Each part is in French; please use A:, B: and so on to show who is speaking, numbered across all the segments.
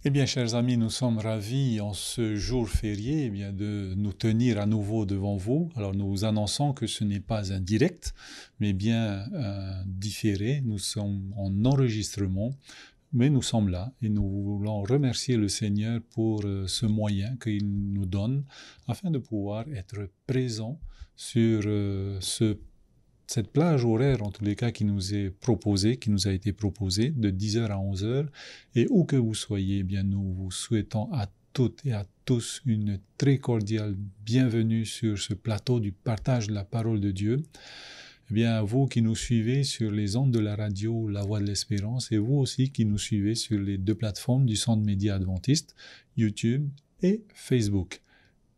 A: Eh bien, chers amis, nous sommes ravis en ce jour férié de nous tenir à nouveau devant vous. Alors, nous vous annonçons que ce n'est pas un direct, mais bien un différé. Nous sommes en enregistrement, mais nous sommes là et nous voulons remercier le Seigneur pour ce moyen qu'il nous donne afin de pouvoir être présents sur cette plage horaire, en tous les cas, qui nous est proposée, qui nous a été proposée, de 10h à 11h. Et où que vous soyez, nous vous souhaitons à toutes et à tous une très cordiale bienvenue sur ce plateau du partage de la parole de Dieu. Vous qui nous suivez sur les ondes de la radio La Voix de l'Espérance, et vous aussi qui nous suivez sur les deux plateformes du Centre Média Adventiste, YouTube et Facebook.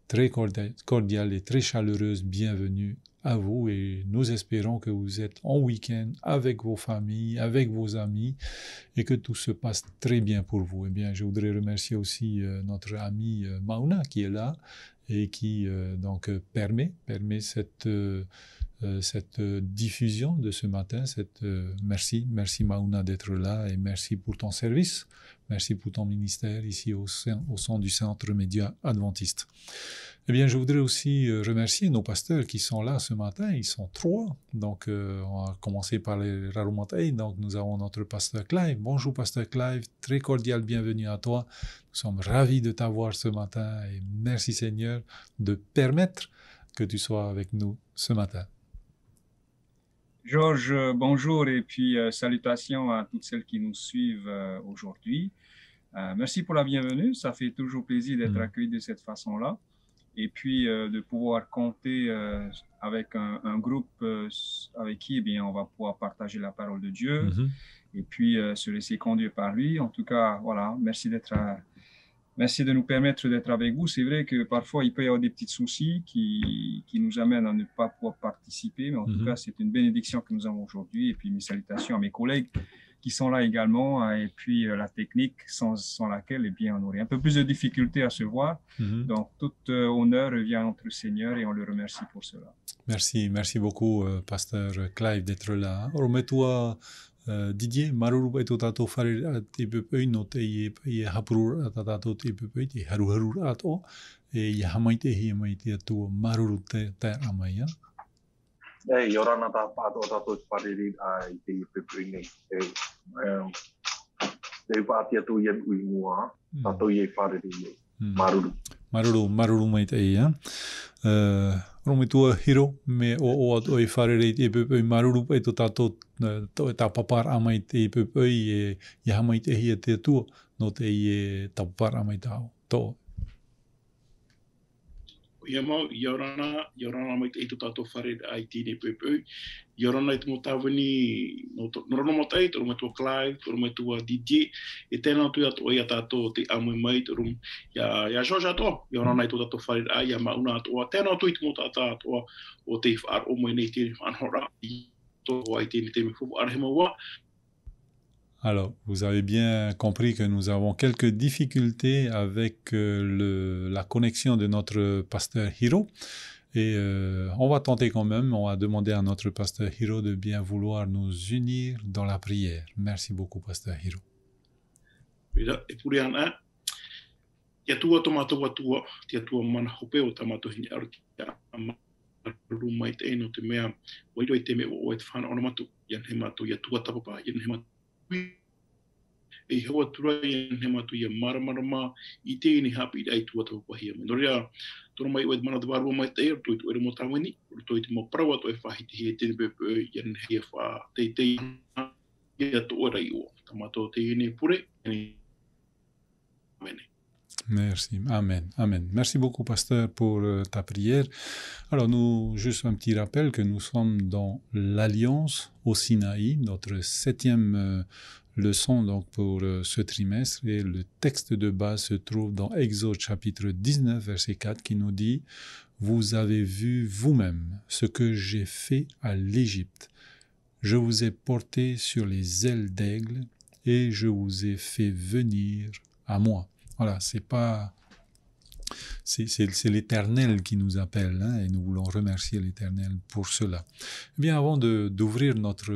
A: Très cordiale et très chaleureuse bienvenue à vous, et nous espérons que vous êtes en week-end avec vos familles, avec vos amis, et que tout se passe très bien pour vous. Je voudrais remercier aussi notre ami Mauna qui est là et qui permet cette diffusion de ce matin. Merci Mauna d'être là, et merci pour ton service, merci pour ton ministère ici au sein du Centre Média Adventiste. Je voudrais aussi remercier nos pasteurs qui sont là ce matin. Ils sont 3. Donc, on va commencer par les Rarumatai. Donc, nous avons notre pasteur Clive. Bonjour, pasteur Clive. Très cordial bienvenue à toi. Nous sommes ravis de t'avoir ce matin, et merci Seigneur de permettre que tu sois avec nous ce matin.
B: Georges, bonjour, et puis salutations à toutes celles qui nous suivent aujourd'hui. Merci pour la bienvenue. Ça fait toujours plaisir d'être accueilli de cette façon-là. Et puis de pouvoir compter avec un groupe avec qui on va pouvoir partager la parole de Dieu et puis se laisser conduire par lui. En tout cas, voilà, merci de nous permettre d'être avec vous. C'est vrai que parfois, il peut y avoir des petits soucis qui nous amènent à ne pas pouvoir participer, mais en tout cas, c'est une bénédiction que nous avons aujourd'hui. Et puis, mes salutations à mes collègues qui sont là également, et puis la technique sans laquelle on aurait un peu plus de difficultés à se voir. Donc, tout honneur revient à notre Seigneur, et on le remercie pour cela.
A: Merci beaucoup, pasteur Clive, d'être là. Remets-toi Didier, maruru to tato fare te pepei no te i hapuru tato te pepei te haru ato e i hamai te hi mai te tu maruru te amai ya.
C: Yorana ta pato tato pariri ai te pepei nei te patia tu yen uimua tato ye pariri
A: maruru mai te ia. Romi tua hiro me o ato e wharere te pepei maruru e to tato ta papar amai te pepei e hamai te hia te tua no te i ta papar amai tau to.
D: Ia mau, Yorana mai te tato wharere ai te pepei. Yorana i te motawani no rono motai, to rometua Clive, to rometua DJ, e tēnā tui ato ia tātou te amui mai, to rum ia George atoa, Yorana i tō tātou wharere ai, ia Mauna atoa, tēnā tui te motata atoa o te whaar o mai nei te anhora, i tō ai tēne te me fupu arhe maua.
A: Alors, vous avez bien compris que nous avons quelques difficultés avec la connexion de notre pasteur Hiro. Et on va tenter quand même, on va demander à notre pasteur Hiro de bien vouloir nous unir dans la prière. Merci beaucoup, pasteur Hiro.
D: E puri ana, ia tua tomato atua, tia tua mana hope o tamato hini aru tia amaru mai te eno te mea, wairo i te me o e te whana onamatu, ian he matu, ia tua tapapa, ian he matu. E hewa tura ian he matu, ia maramarama, i te ini hapi i ai tua tapapa hia. Menoria, tōna mai o e mana te warua mai te ero, toi tu ere mo tawini, toi te mo parawa, toi whahi te hea tene pepe, ian hea wha te ia to ora i o. Tamato te ini pure, Amen.
A: Merci, amen, amen. Merci beaucoup, pasteur, pour ta prière. Alors, juste un petit rappel que nous sommes dans l'Alliance au Sinaï, notre 7e leçon donc pour ce trimestre, et le texte de base se trouve dans Exode chapitre 19, verset 4, qui nous dit « Vous avez vu vous-même ce que j'ai fait à l'Égypte. Je vous ai porté sur les ailes d'aigle et je vous ai fait venir à moi. » Voilà, c'est l'Éternel qui nous appelle, hein, et nous voulons remercier l'Éternel pour cela. Avant d'ouvrir notre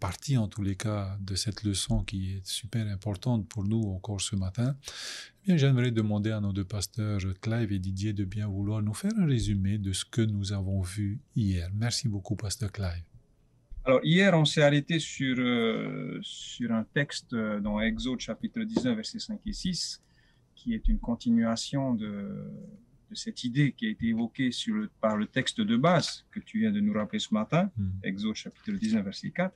A: partie, en tous les cas, de cette leçon qui est super importante pour nous encore ce matin, eh bien, j'aimerais demander à nos deux pasteurs, Clive et Didier, de bien vouloir nous faire un résumé de ce que nous avons vu hier. Merci beaucoup, pasteur Clive.
B: Alors, hier, on s'est arrêté sur un texte dans Exode chapitre 19, versets 5 et 6, qui est une continuation de cette idée qui a été évoquée par le texte de base que tu viens de nous rappeler ce matin, Exode chapitre 19, verset 4.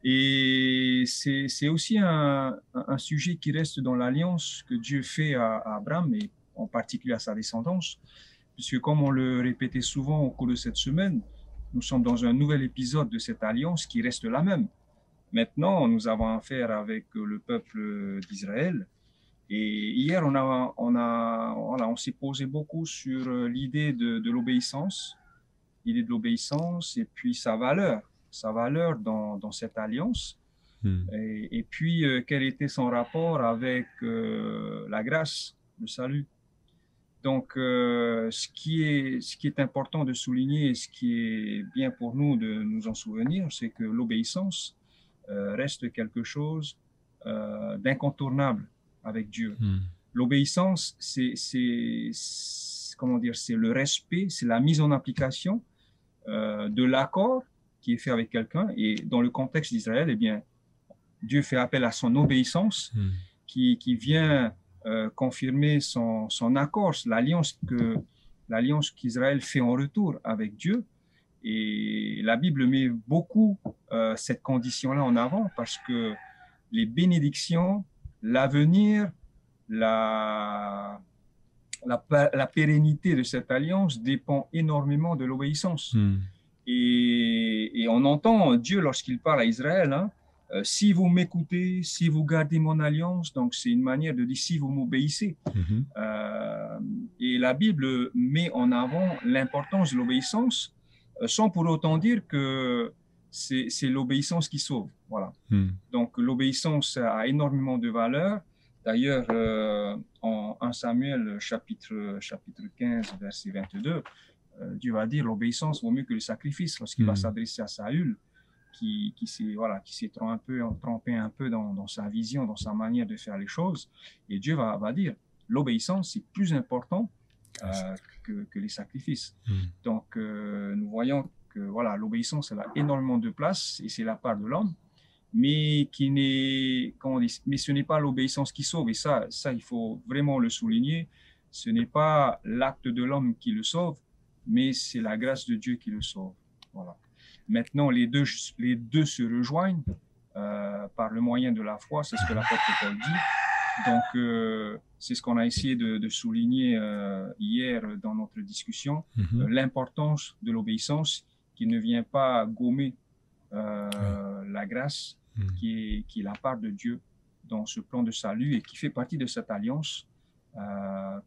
B: Et c'est aussi un sujet qui reste dans l'alliance que Dieu fait à Abraham et en particulier à sa descendance, puisque comme on le répétait souvent au cours de cette semaine, nous sommes dans un nouvel épisode de cette alliance qui reste la même. Maintenant, nous avons affaire avec le peuple d'Israël. Et hier, on s'est posé beaucoup sur l'idée de l'obéissance, et puis sa valeur dans cette alliance. Et puis, quel était son rapport avec la grâce, le salut. Donc, ce qui est important de souligner et ce qui est bien pour nous de nous en souvenir, c'est que l'obéissance reste quelque chose d'incontournable avec Dieu. L'obéissance, c'est le respect, c'est la mise en application de l'accord qui est fait avec quelqu'un. Et dans le contexte d'Israël, eh bien, Dieu fait appel à son obéissance qui vient confirmer son accord, l'alliance qu'Israël fait en retour avec Dieu. Et la Bible met beaucoup cette condition-là en avant parce que les bénédictions, l'avenir, la pérennité de cette alliance dépend énormément de l'obéissance. Et on entend Dieu lorsqu'il parle à Israël, si vous m'écoutez, si vous gardez mon alliance, donc c'est une manière de dire si vous m'obéissez. Et la Bible met en avant l'importance de l'obéissance sans pour autant dire que c'est l'obéissance qui sauve. Voilà. Donc l'obéissance a énormément de valeur. D'ailleurs, en 1 Samuel chapitre 15, verset 22, Dieu va dire l'obéissance vaut mieux que le sacrifice lorsqu'il va s'adresser à Saül, qui s'est trompé un peu dans sa vision, dans sa manière de faire les choses. Et Dieu va dire l'obéissance, c'est plus important que les sacrifices. Donc, nous voyons que l'obéissance, elle a énormément de place et c'est la part de l'homme, mais mais ce n'est pas l'obéissance qui sauve. Et ça, il faut vraiment le souligner. Ce n'est pas l'acte de l'homme qui le sauve, mais c'est la grâce de Dieu qui le sauve. Voilà. Maintenant, les deux se rejoignent par le moyen de la foi, c'est ce que l'apôtre Paul dit. Donc, c'est ce qu'on a essayé de souligner hier dans notre discussion, l'importance de l'obéissance qui ne vient pas gommer la grâce qui est la part de Dieu dans ce plan de salut et qui fait partie de cette alliance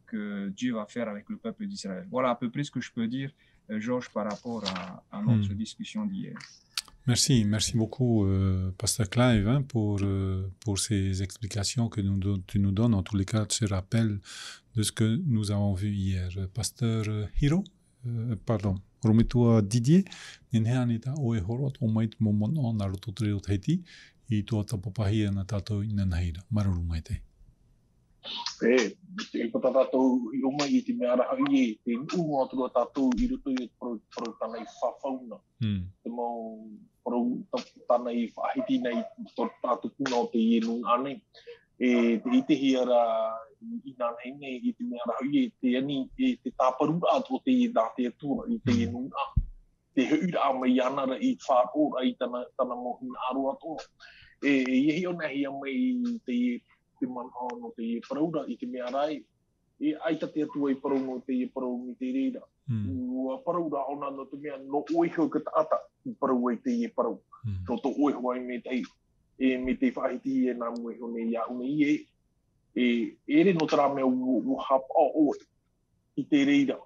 B: que Dieu va faire avec le peuple d'Israël. Voilà à peu près ce que je peux dire, Georges, par rapport à notre discussion d'hier.
A: Merci beaucoup, Pasteur Clive, pour ces explications que tu nous donnes, en tous les cas, ce rappel de ce que nous avons vu hier. Pasteur Romitua Didier, Ninheanita Oe Horot, Omait Momon, on a l'autre Haiti, et toi, Tapapahi, and Tato in Nahida, Marumete.
C: E pata tātou I oma I te mea raha I te unga atua tātou I ruto I pro tāna I whawhauna. Te mau pro tāna I whahiti nei tātou puna o te ienu ane. E te itehi ara I nānei nei I te mea raha I te ani e te tāparura atua te I dāte atua I te ienu a. Te heura a mai anara I whāora I tāna mohina aru atua. E iehi o nahi a mai te manha no te paraura I te mea rai. E aita te atua I parau no te parau ni te reira. Ua paraura ona no te mea no oiho ka taata I parau ai te parau. So to oiho ai me tei. E me te whahiti e nā mueho ne ia une I e re no tara mea u hapa oe I te reira.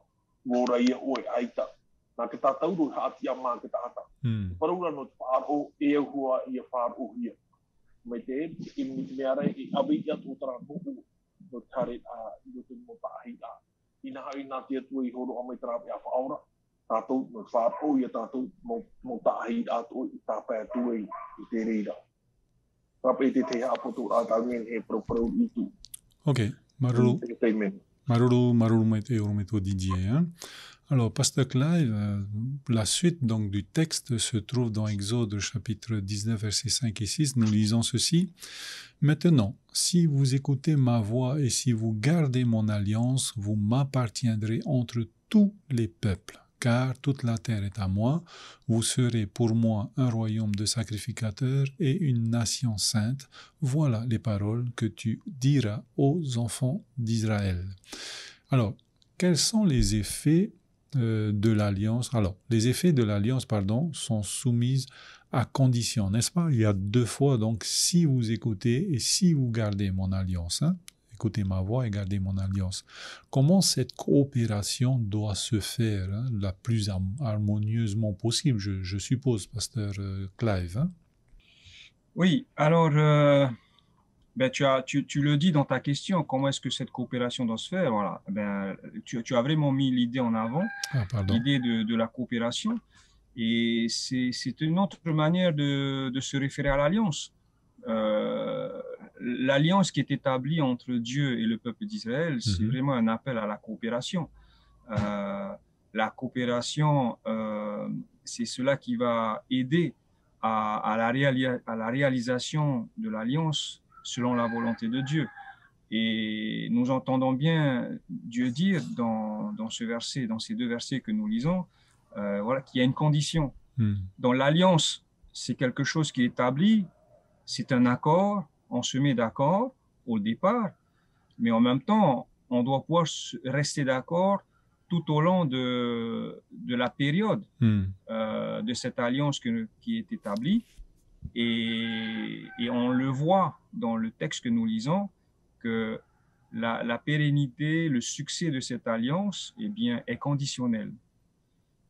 C: Wora ia oe aita. Nā ke tātauro haati a mā ke taata. Paraura no te whaaro e ahua ia whaaro hia. Mai te e mea rai e awi I atu o tara nuku no tare I roto mo paahi a. Ina hai nā te atua I horo a mai tara pia whaora. tātou no whāpō ia tātou no tāhi ato I tāpea tue I te reira. Tāpea te te hapoto a tāngen he pro I tu.
A: Ok, maruru. Maruru meto Didier. Hein? Alors, Pasteur Clive, la suite donc du texte se trouve dans Exode chapitre 19, versets 5 et 6. Nous lisons ceci. Maintenant, si vous écoutez ma voix et si vous gardez mon alliance, vous m'appartiendrez entre tous les peuples, car toute la terre est à moi. Vous serez pour moi un royaume de sacrificateurs et une nation sainte. Voilà les paroles que tu diras aux enfants d'Israël. Alors, quels sont les effets de l'alliance? Alors, les effets de l'alliance, sont soumis à condition, n'est-ce pas? Il y a deux fois, donc, si vous écoutez et si vous gardez mon alliance. Hein? Écoutez ma voix et gardez mon alliance. Comment cette coopération doit se faire la plus harmonieusement possible, je suppose, Pasteur Clive? Hein?
B: Oui, alors, tu le dis dans ta question, comment est-ce que cette coopération doit se faire? Voilà. Tu as vraiment mis l'idée en avant, l'idée de la coopération. Et c'est une autre manière de se référer à l'alliance. L'alliance qui est établie entre Dieu et le peuple d'Israël, c'est vraiment un appel à la coopération. La coopération, c'est cela qui va aider à la réalisation de l'alliance selon la volonté de Dieu. Et nous entendons bien Dieu dire dans ce verset, dans ces deux versets que nous lisons, qu'il y a une condition. Dans l'alliance, c'est quelque chose qui est établi, c'est un accord, on se met d'accord au départ, mais en même temps, on doit pouvoir rester d'accord tout au long de la période de cette alliance qui est établie. Et on le voit dans le texte que nous lisons, que la pérennité, le succès de cette alliance est conditionnel.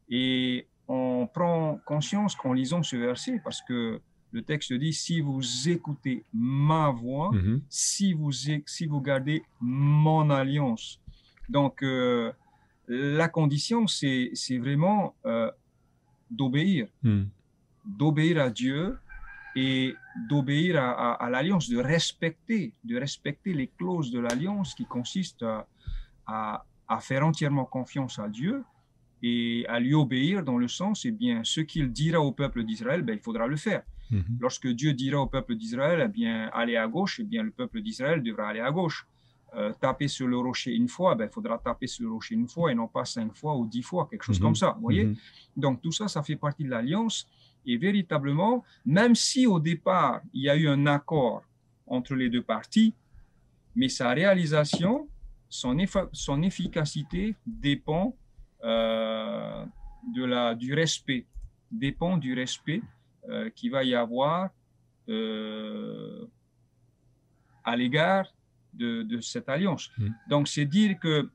B: Et on prend conscience qu'en lisant ce verset, parce que le texte dit « si vous écoutez ma voix, si vous gardez mon alliance ». Donc, la condition, c'est vraiment d'obéir. D'obéir à Dieu et d'obéir à l'alliance, de respecter les clauses de l'alliance qui consistent à faire entièrement confiance à Dieu et à lui obéir dans le sens, ce qu'il dira au peuple d'Israël, il faudra le faire. Lorsque Dieu dira au peuple d'Israël, allez à gauche, le peuple d'Israël devra aller à gauche. Taper sur le rocher une fois, il faudra taper sur le rocher une fois et non pas 5 fois ou 10 fois, quelque chose comme ça, vous voyez. Donc tout ça, ça fait partie de l'alliance. Et véritablement, même si au départ, il y a eu un accord entre les deux parties, mais sa réalisation, son efficacité dépend du respect, dépend du respect qu'il va y avoir à l'égard de cette alliance. Donc, c'est dire que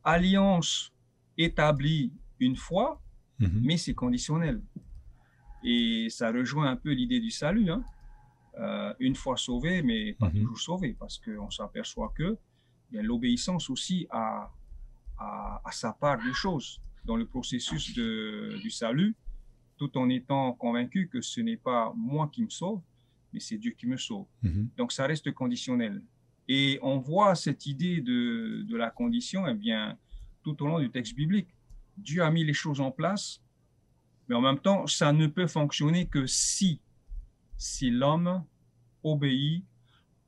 B: alliance établie une fois, mais c'est conditionnel. Et ça rejoint un peu l'idée du salut. Une fois sauvé, mais pas toujours sauvé, parce qu'on s'aperçoit que l'obéissance aussi a sa part des choses dans le processus du salut, tout en étant convaincu que ce n'est pas moi qui me sauve, mais c'est Dieu qui me sauve. Donc ça reste conditionnel. Et on voit cette idée de la condition tout au long du texte biblique. Dieu a mis les choses en place, mais en même temps, ça ne peut fonctionner que si l'homme obéit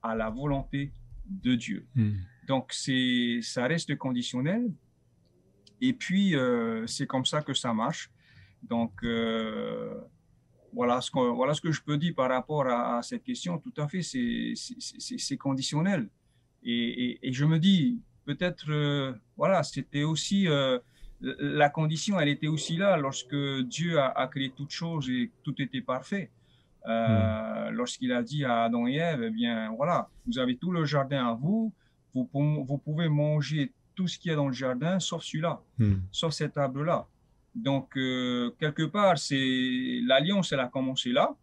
B: à la volonté de Dieu. Donc ça reste conditionnel. Et puis, c'est comme ça que ça marche. Donc, voilà ce que je peux dire par rapport à cette question. Tout à fait, c'est conditionnel. Et je me dis, peut-être, c'était aussi, la condition, elle était aussi là lorsque Dieu a créé toutes choses et tout était parfait. Lorsqu'il a dit à Adam et Ève, vous avez tout le jardin à vous, vous pouvez manger tout ce qu'il y a dans le jardin, sauf celui-là, sauf cet arbre-là. Donc, quelque part, l'alliance, elle a commencé là,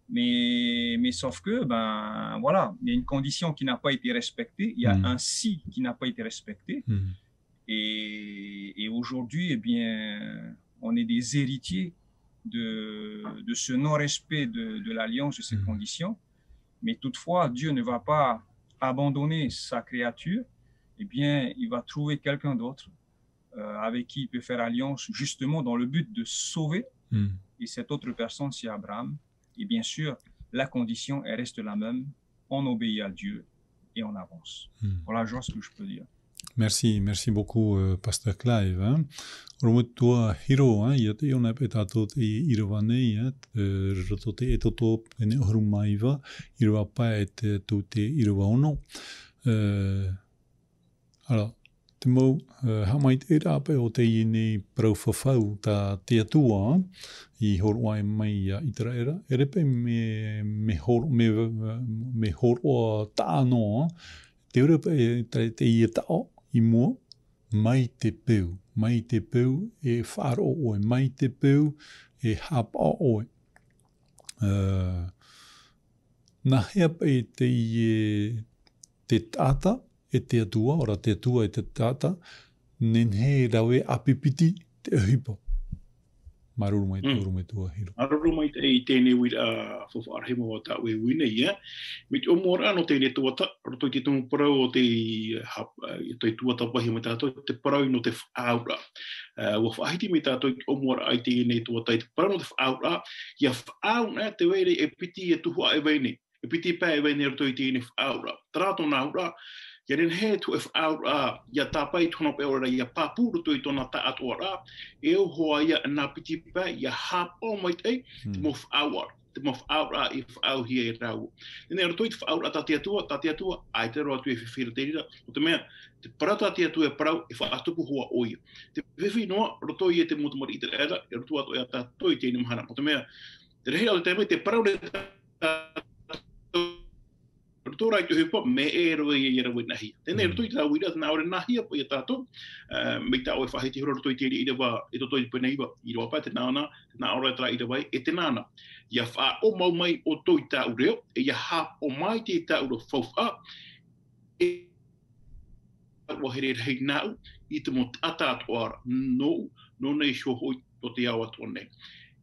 B: mais sauf que, il y a une condition qui n'a pas été respectée, il y a un si qui n'a pas été respecté, et aujourd'hui, eh bien, on est des héritiers de ce non-respect de l'alliance, de ces conditions. Mais toutefois, Dieu ne va pas abandonner sa créature. Eh bien, il va trouver quelqu'un d'autre avec qui il peut faire alliance, justement dans le but de sauver. Et cette autre personne, c'est Abraham. Et bien sûr, la condition, elle reste la même. On obéit à Dieu et on avance. Voilà, genre ce que je peux dire.
A: Merci beaucoup, Pasteur Clive. Hein. Romutua hiro, hein, ia te ona peta tot I irwanei, hein, rotote e toto pene horumaiva, irwa pa et tote irwa ono. Alors, te mo hamait era pe o te ini praufafau ta te atua, I horwai mai itra era, erepe me horwa ta no, te urepe te ia tao, I mua, mai te peu e wharo oe, mai te peu e hapa oe. Nā hea pe te tata e te atua, ora te atua e te tata, nen he rawe apipiti te hipa. Maruru mai te uru me tua hiro.
D: Maruru mai te I tēnei wira whawharhema o ta ue wina ia. Me te omora no tēnei tuata, roto I te tungu parau o te tuata pahi me tātou, te parau no te whaura. Wa whahiti me tātou omora ai tēnei tuata, te parau no te whaura, ia whauna te were e piti e tuhua e weine. E piti pā e weine roto I tēnei whaura. Tarato nā ura, ia ren he tu e whaura, ia tāpai tona pe ora, ia pāpūro tu I tona ta atuara, e o hoa ia nā piti pā, ia hāpō mai te, te mo whaura, te mo whaura I whau hia e rau. Nene roto I te whaura tā te atua, ai te roa tu e whiwhira te rira, o te mea, te parata te atua e parau, e whaatupu hoa oia. Te whiwhi noa, roto I e te motamari I te era, e roto atu e a tātou I te ina mahana. O te mea, te rehi au te mea, te parau re Rotora I te hupa, me e roe I era wina hia. Tēnei roto I tā wira, nā ore nā hia po I a tātou, me tā oe whahiti hura roto I tēri I rewa, e toto I pēnei iwa, I rewa pā te nāna, nā ora tra I rewa e te nāna. Ia wha o mau mai o toi tā ureo, e ia hā o mai te tā uro whauwha, e wahere hei nāu, I te mo tata atoara, no nei sho hoi o te awa tōne.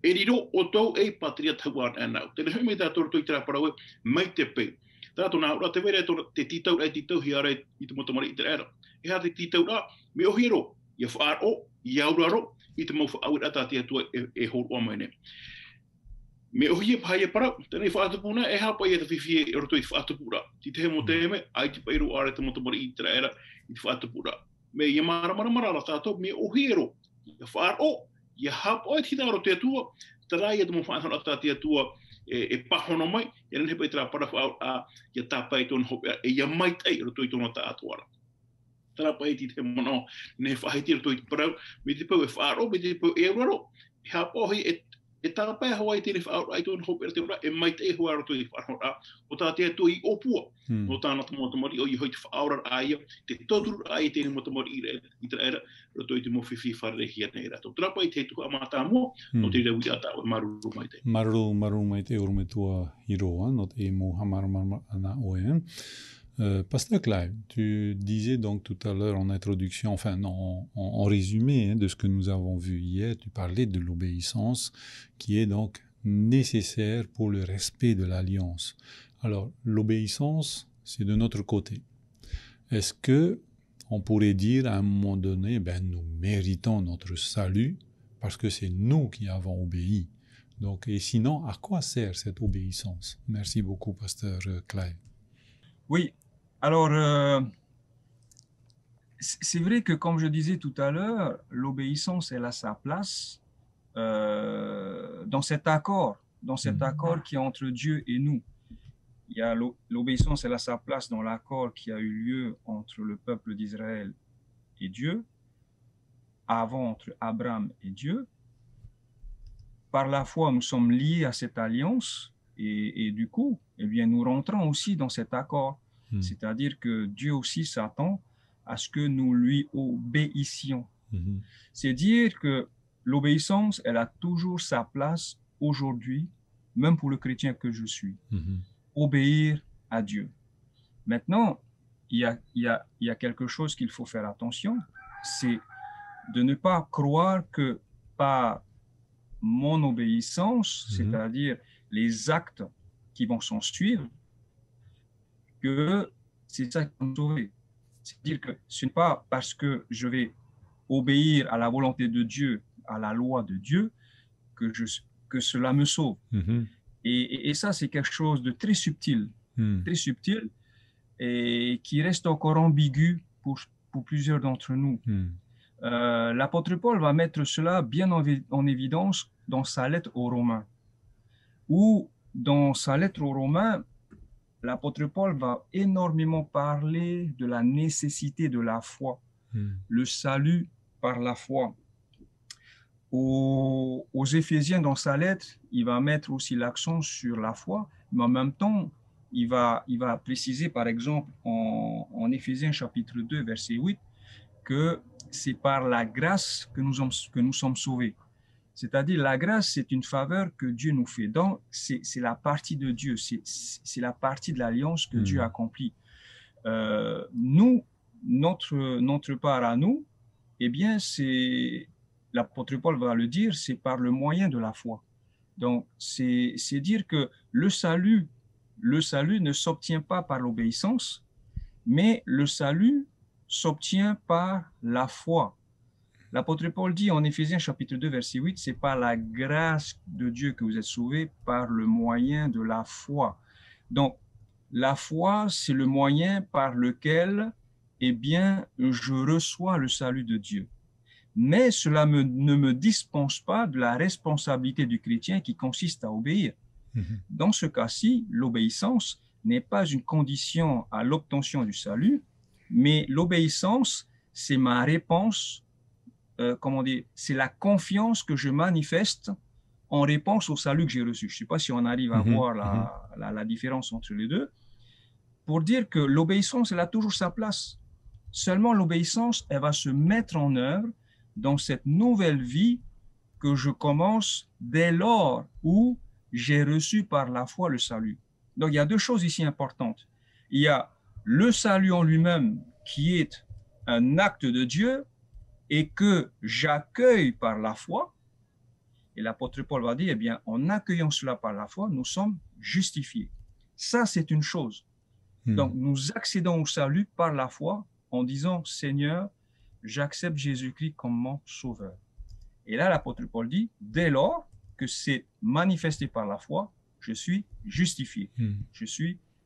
D: E riro o tau e patria tauan anau. Tēnei hui me tātou roto I tā paraue, mai te pei. Tātou nā ura te were te titau e titau hiare I te motamari I te era. E hā te titau rā, me o hiro, ia whaaro, ia auraro, I te mau whaawir ata te atua e horo amaine. Me o hia paia parau, tēnei whaatupuna, e hapa I te whiwhi e roto I te whaatupura. Ti te he mo tēme, ai te pairu are te motamari I te era I te whaatupura. Me ia mara tātou, me o hiro, ia whaaro, ia hapa ai te hidaro te atua, tarai e te mo whaatana ata te atua, e pahono mai, e ren hepa I tera parawhau a ia tāpai tōna hope e ia mai tei roto I tōna tā atuara. Tara pai ti te mono, ne whahiti roto I te parau, me te pau e whaaro, me te pau e uraro, e hapohi e tāpai hawai tēne whaaro ai tōna hope te ura, e mai tei hua roto I whaaro a, o tā te atu I opua, no tāna ta motamari, o I hoi te whaora aia, te toturu ai tēne motamari I te era, roto I te mo whiwhi whare hia nei rato. Tara pai te tuha amata mo, no te rewi ata o maruru mai te.
A: Maruru mai te urume tua hiroa, no te mo hamarumar ana oe. Pasteur Clive, tu disais donc tout à l'heure en introduction, enfin en résumé de ce que nous avons vu hier, tu parlais de l'obéissance qui est donc nécessaire pour le respect de l'alliance. Alors, l'obéissance, c'est de notre côté. Est-ce que on pourrait dire à un moment donné, nous méritons notre salut parce que c'est nous qui avons obéi. Donc, et sinon, à quoi sert cette obéissance? Merci beaucoup, Pasteur Clive.
B: Oui. Alors, c'est vrai que, comme je disais tout à l'heure, l'obéissance, elle a sa place dans cet accord qui est entre Dieu et nous. Il y a l'obéissance, elle a sa place dans l'accord qui a eu lieu entre le peuple d'Israël et Dieu, avant entre Abraham et Dieu. Par la foi, nous sommes liés à cette alliance et du coup, eh bien, nous rentrons aussi dans cet accord. C'est-à-dire que Dieu aussi s'attend à ce que nous lui obéissions. C'est dire que l'obéissance, elle a toujours sa place aujourd'hui, même pour le chrétien que je suis. Obéir à Dieu. Maintenant, il y a quelque chose qu'il faut faire attention, c'est de ne pas croire que par mon obéissance, c'est-à-dire les actes qui vont s'en suivre, que c'est ça qui va me sauver. C'est-à-dire que ce n'est pas parce que je vais obéir à la volonté de Dieu, à la loi de Dieu, que cela me sauve. Et ça, c'est quelque chose de très subtil, et qui reste encore ambigu pour plusieurs d'entre nous. L'apôtre Paul va mettre cela bien en évidence dans sa lettre aux Romains, où dans sa lettre aux Romains, l'apôtre Paul va énormément parler de la nécessité de la foi, le salut par la foi. Aux Éphésiens, dans sa lettre, il va mettre aussi l'accent sur la foi, mais en même temps, il va préciser, par exemple, en Éphésiens chapitre 2, verset 8, que c'est par la grâce que nous sommes sauvés. C'est-à-dire, la grâce, c'est une faveur que Dieu nous fait. Donc, c'est la partie de Dieu, c'est la partie de l'alliance que Dieu accomplit. Nous, notre part à nous, eh bien, l'apôtre Paul va le dire, c'est par le moyen de la foi. Donc, c'est dire que le salut ne s'obtient pas par l'obéissance, mais le salut s'obtient par la foi. L'apôtre Paul dit en Éphésiens chapitre 2, verset 8, c'est par la grâce de Dieu que vous êtes sauvés par le moyen de la foi. Donc, la foi, c'est le moyen par lequel, eh bien, je reçois le salut de Dieu. Mais cela ne me dispense pas de la responsabilité du chrétien qui consiste à obéir. Dans ce cas-ci, l'obéissance n'est pas une condition à l'obtention du salut, mais l'obéissance, c'est ma réponse, c'est la confiance que je manifeste en réponse au salut que j'ai reçu. Je ne sais pas si on arrive à voir la différence entre les deux. Pour dire que l'obéissance, elle a toujours sa place. Seulement l'obéissance, elle va se mettre en œuvre dans cette nouvelle vie que je commence dès lors où j'ai reçu par la foi le salut. Donc, il y a deux choses ici importantes. Il y a le salut en lui-même qui est un acte de Dieu et que j'accueille par la foi. Et l'apôtre Paul va dire, eh bien, en accueillant cela par la foi, nous sommes justifiés. Ça, c'est une chose. Donc, nous accédons au salut par la foi en disant, Seigneur, j'accepte Jésus-Christ comme mon sauveur. Et là, l'apôtre Paul dit, dès lors que c'est manifesté par la foi, je suis justifié.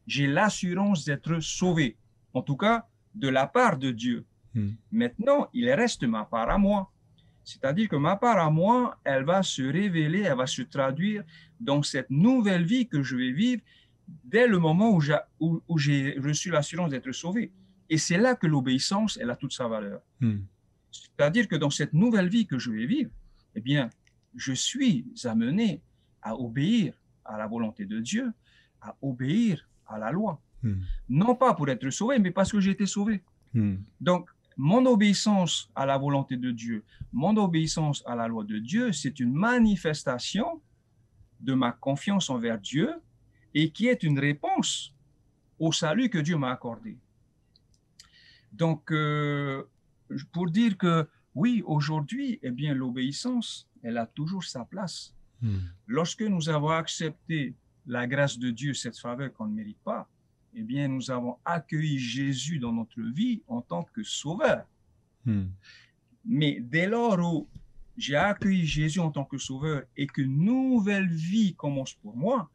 B: J'ai l'assurance d'être sauvé. En tout cas, de la part de Dieu. Maintenant, il reste ma part à moi. C'est-à-dire que ma part à moi, elle va se révéler, elle va se traduire dans cette nouvelle vie que je vais vivre dès le moment où j'ai reçu l'assurance d'être sauvé. Et c'est là que l'obéissance, elle a toute sa valeur. C'est-à-dire que dans cette nouvelle vie que je vais vivre, eh bien, je suis amené à obéir à la volonté de Dieu, à obéir à la loi. Non pas pour être sauvé, mais parce que j'ai été sauvé. Donc, mon obéissance à la volonté de Dieu, mon obéissance à la loi de Dieu, c'est une manifestation de ma confiance envers Dieu et qui est une réponse au salut que Dieu m'a accordé. Donc, pour dire que oui, aujourd'hui, eh bien, l'obéissance, elle a toujours sa place. Lorsque nous avons accepté la grâce de Dieu, cette faveur qu'on ne mérite pas, eh bien, nous avons accueilli Jésus dans notre vie en tant que sauveur. Mais dès lors où j'ai accueilli Jésus en tant que sauveur et qu'une nouvelle vie commence pour moi,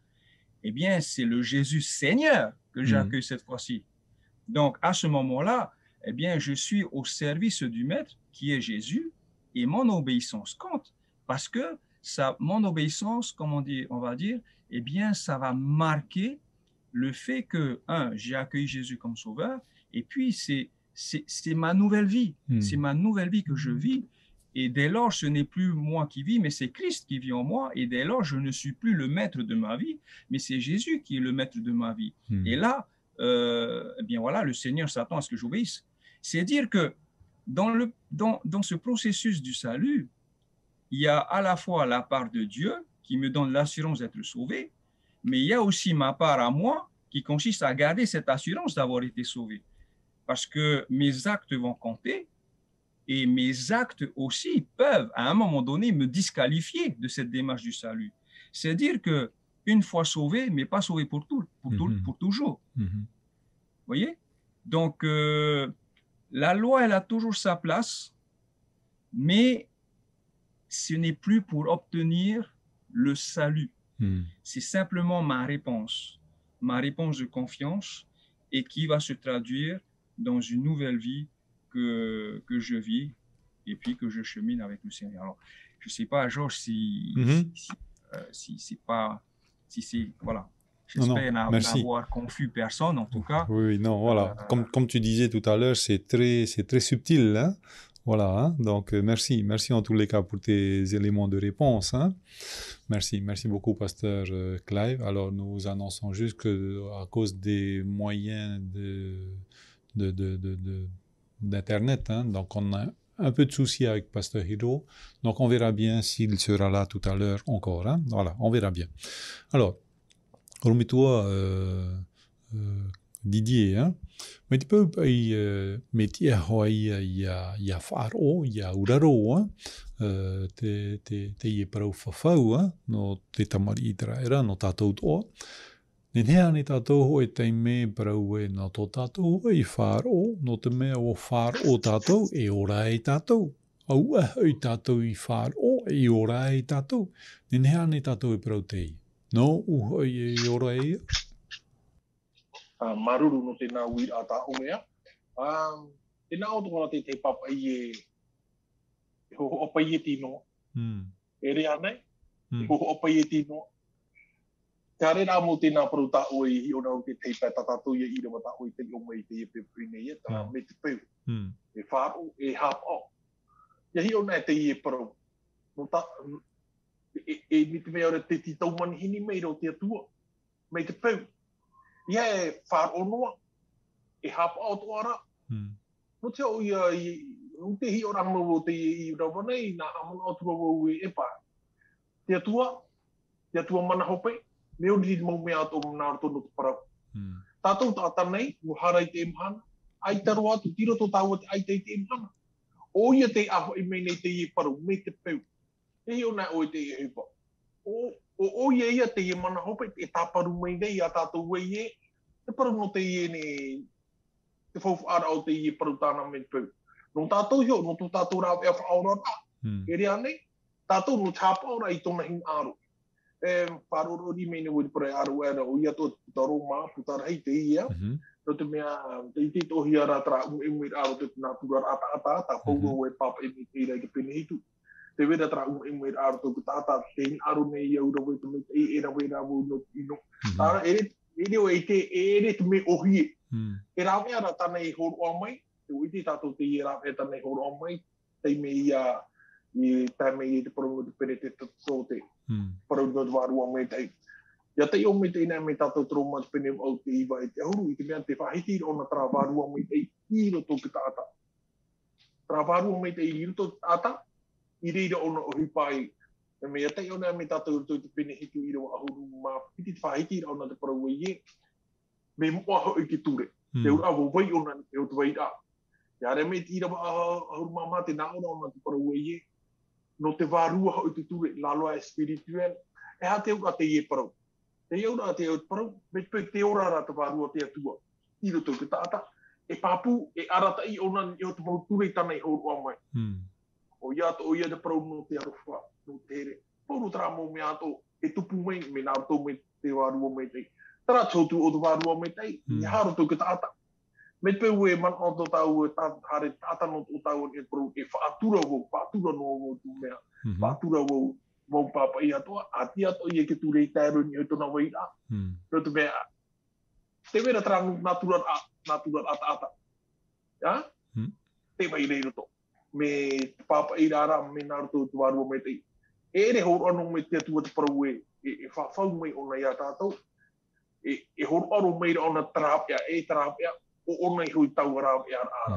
B: eh bien, c'est le Jésus Seigneur que j'accueille cette fois-ci. Donc, à ce moment-là, eh bien, je suis au service du Maître qui est Jésus et mon obéissance compte parce que mon obéissance, comme on va dire, eh bien, ça va marquer le fait que, j'ai accueilli Jésus comme sauveur, et puis c'est ma nouvelle vie. C'est ma nouvelle vie que je vis. Et dès lors, ce n'est plus moi qui vis, mais c'est Christ qui vit en moi. Et dès lors, je ne suis plus le maître de ma vie, mais c'est Jésus qui est le maître de ma vie. Et là, eh bien voilà, le Seigneur s'attend à ce que j'obéisse. C'est dire que dans ce processus du salut, il y a à la fois la part de Dieu qui me donne l'assurance d'être sauvé, mais il y a aussi ma part à moi qui consiste à garder cette assurance d'avoir été sauvé. Parce que mes actes vont compter Et mes actes aussi peuvent, à un moment donné, me disqualifier de cette démarche du salut. C'est-à-dire qu'une fois sauvé, mais pas sauvé pour toujours. Vous voyez? Donc, la loi, elle a toujours sa place, mais ce n'est plus pour obtenir le salut. C'est simplement ma réponse de confiance et qui va se traduire dans une nouvelle vie que je vis et puis que je chemine avec le Seigneur. Alors, je ne sais pas, Georges, si c'est, voilà. J'espère n'avoir confus personne, en tout cas.
A: Oui, non, voilà. Comme tu disais tout à l'heure, c'est très subtil, hein. Voilà, hein? Donc merci en tous les cas pour tes éléments de réponse. Hein? Merci beaucoup, pasteur Clive. Alors nous annonçons juste que à cause des moyens d'internet, hein, donc on a un peu de soucis avec pasteur Hiro. Donc on verra bien s'il sera là tout à l'heure encore. Hein? Voilà, on verra bien. Alors, remets-toi Didier, hein? Mais tu peux mettre ya faro ya uraro te parau fafau no te tamari era no tatou to ne hea ne tatou ho e te me parau e no to tatou e faro no te mea o faro tatou e ora e tatou au e tatou i faro e ora e tatou ne hea ne tatou e parau te no u e ora e
C: maruru no tēnā wira tā o mea. Tēnā o tōna te papa i e ho opa i e tino. E rea nei, e ho opa i e tino. Te are rā mo tēnā paru tā o i o nau te teipai tatato i e ira ta o i te o mai te e pepe nei e tā me te peu. E whāro, e hāpao. Ia hi o nei te i e paru. No ta, e mi te mea ora te titau manihini mei ro te atua. Me te peu. Ia e whāro noa, e hapa o toara. No te o ia, no te hi o rama o te i rawa nei, nā hamana o tua o e pā. Te atua mana hope, me o ni mau mea ato mnāra tono te parau. Tātou tāta nei, mo hara i te imhana, ai taro atu, tiro tō tāua te ai te imhana. O ia te aho i mei nei te i parau, me te peu. Te hi o nei o te i hupa. O ia te i mana hope, e tāparu mai nei a tātou wei e, te paru no te i ne, te whauwhaara o te i paru tāna me pau. No tātou hio, no tō tātou rāwe a whaora rā, e rea nei, tātou no tāpaura i tōna hin aro. Whāroro ri mei ne wuri parai aro era, o ia tō taro mā, putara hei te ia, no te mea, te i te tohi ara tara e mwir aro te nā tura ata, tā pauro e papa e me te rei ke pene hitu. Te wera tara e mwir aro tōku tātā, te hin aro nei ia ura wei te me te e ra wei rā wau no ino. Tāra, e reo e te e te me ohie. E rawe ara tāna i horo o mai, te uiti tātou te i rawe tāna i horo o mai, te me ia, i tā me i te parongo te pere te tato te parongo te waru o mai tei. Ia te o mai tei nā me tātou troma te pene au te iwa e te ahuru, i te mea te whahiti o na tra waru o mai tei, i roto ki tāta. Tra waru o mai tei i roto ki tāta, i reira o na ohipai. E mea te o nā me tātou roto te pene hitu i roa ahuru mā piti te whahiti o na te parongo i e, me mua ho i ki ture. Te ura wo wai o na e o te wai rā. Ia re me tira wa ahuru mama te nā ora o na te parongo i e, no te wārua ho i te ture, la loa espirituel, e ha te ura te i e parau. Te ura te o te parau, me te ora ra te wārua te atua. I roto ki tāta, e pāpū, e arata i o na i o te mau ture tana i horo a mai. O ia te parau no te arofa, no te here. Poro tara mō mea ato, e tupu mai, me nā roto me te wārua mai tei. Tara tōtu o te wārua mai tei, i haro tō ki tāta. Me te pēu e man o tō tau e hare tāta no tō tau e paru, e whaatura no o tō mea. Whaatura wau, wau pāpa i atoa, ati ato i e ke ture i tēru ni o tōna wai rā. Pero te mea, te wera tara nātura ata. Ja? Te mai rei roto. Me pāpa i rā me nā roto te wārua mai tei. E re horo anō me te atua te paru e whawhau mai o nei a tātou. E horo aro mai ra o na tarapea, o ona i hui tau arapea ara.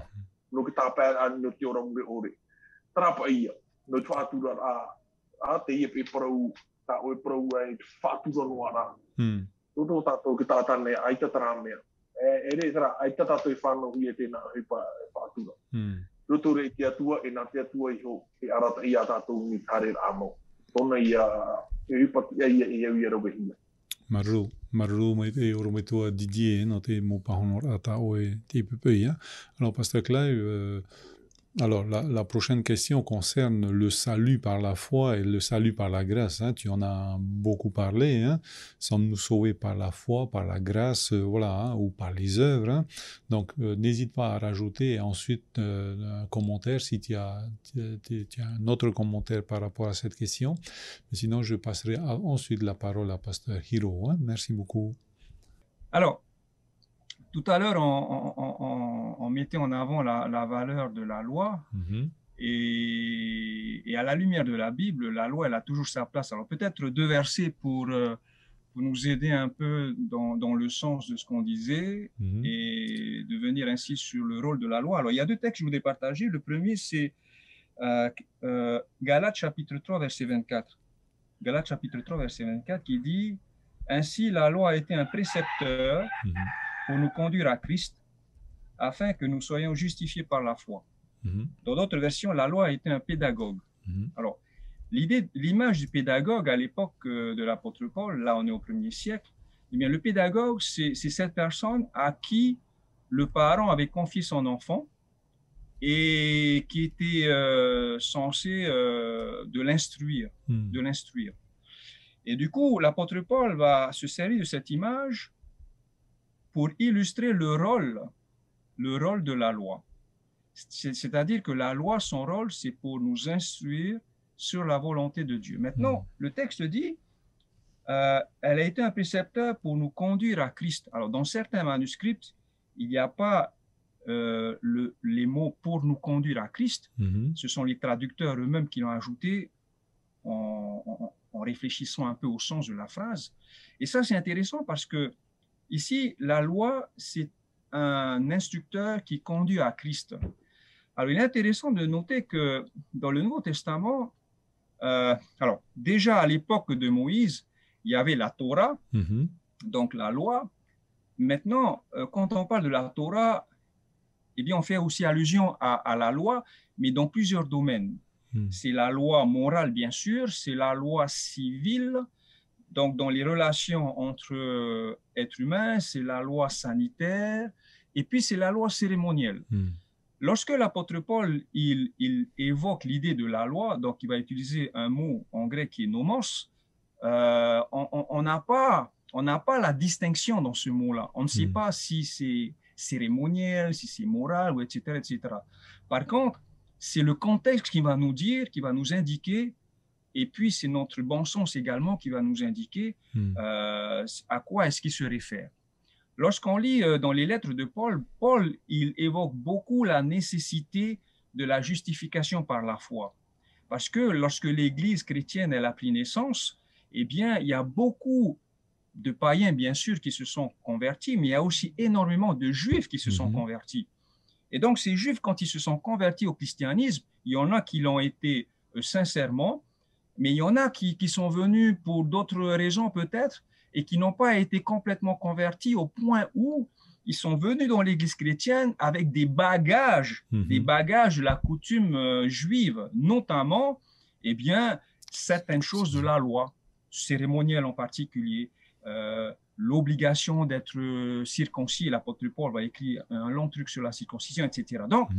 C: No ki tāpea ani no te ora mure ore. Tarapa ia, no te whātura a te ia pe parau, tā oe parau ai whātura no ara. No tō tātou ki tātane aita taramea. E re tara, aita tātou i whānau i e tēnā hui whātura. roto re te atua e nā te atua i ho e arata i a tātou ni tāre amo. Tōna e upati ia e au i arawehia.
A: Maru mai te oro mai tua Didier no te mo pahonor ata o e te pepeia. Alors Pasteur Clive, alors la prochaine question concerne le salut par la foi et le salut par la grâce. Hein. Tu en as beaucoup parlé. Hein. Sommes-nous sauvés par la foi, par la grâce, voilà, hein, ou par les œuvres. Hein. Donc n'hésite pas à rajouter ensuite un commentaire si tu as un autre commentaire par rapport à cette question. Mais sinon, je passerai ensuite la parole à Pasteur Hiro. Hein. Merci beaucoup.
B: Alors, tout à l'heure, on mettait en avant la valeur de la loi. Et à la lumière de la Bible, la loi, elle a toujours sa place. Alors peut-être 2 versets pour nous aider un peu dans le sens de ce qu'on disait et de venir ainsi sur le rôle de la loi. Alors il y a 2 textes que je voudrais partager. Le premier, c'est Galates chapitre 3, verset 24. Galates chapitre 3, verset 24 qui dit « Ainsi la loi a été un précepteur pour nous conduire à Christ, afin que nous soyons justifiés par la foi. » Dans d'autres versions, la loi a été un pédagogue. Alors, l'image du pédagogue à l'époque de l'apôtre Paul, là on est au 1er siècle, eh bien, le pédagogue, c'est cette personne à qui le parent avait confié son enfant et qui était censé de l'instruire. Et du coup, l'apôtre Paul va se servir de cette image pour illustrer le rôle de la loi. C'est-à-dire que la loi, son rôle, c'est pour nous instruire sur la volonté de Dieu. Maintenant, le texte dit, elle a été un précepteur pour nous conduire à Christ. Alors, dans certains manuscrits, il n'y a pas les mots « pour nous conduire à Christ ». Ce sont les traducteurs eux-mêmes qui l'ont ajouté en réfléchissant un peu au sens de la phrase. Et ça, c'est intéressant parce que ici, la loi, c'est un instructeur qui conduit à Christ. Alors, il est intéressant de noter que dans le Nouveau Testament, alors déjà à l'époque de Moïse, il y avait la Torah, donc la loi. Maintenant, quand on parle de la Torah, eh bien, on fait aussi allusion à la loi, mais dans plusieurs domaines. C'est la loi morale, bien sûr, c'est la loi civile, donc dans les relations entre êtres humains, c'est la loi sanitaire, et puis c'est la loi cérémonielle. Lorsque l'apôtre Paul, il évoque l'idée de la loi, donc il va utiliser un mot en grec qui est nomos, on n'a pas la distinction dans ce mot-là. On ne sait pas si c'est cérémoniel, si c'est moral, ou etc., etc. Par contre, c'est le contexte qui va nous dire, qui va nous indiquer, et puis c'est notre bon sens également qui va nous indiquer à quoi est-ce qu'il se réfère. Lorsqu'on lit dans les lettres de Paul, il évoque beaucoup la nécessité de la justification par la foi. Parce que lorsque l'Église chrétienne elle a pris naissance, eh bien, il y a beaucoup de païens, bien sûr, qui se sont convertis, mais il y a aussi énormément de Juifs qui se sont convertis. Et donc, ces Juifs, quand ils se sont convertis au christianisme, il y en a qui l'ont été sincèrement, mais il y en a qui sont venus pour d'autres raisons peut-être, et qui n'ont pas été complètement convertis au point où ils sont venus dans l'Église chrétienne avec des bagages de la coutume juive, notamment, eh bien, certaines choses de la loi, cérémonielle en particulier, l'obligation d'être circoncis. L'apôtre Paul va écrire un long truc sur la circoncision, etc. Donc,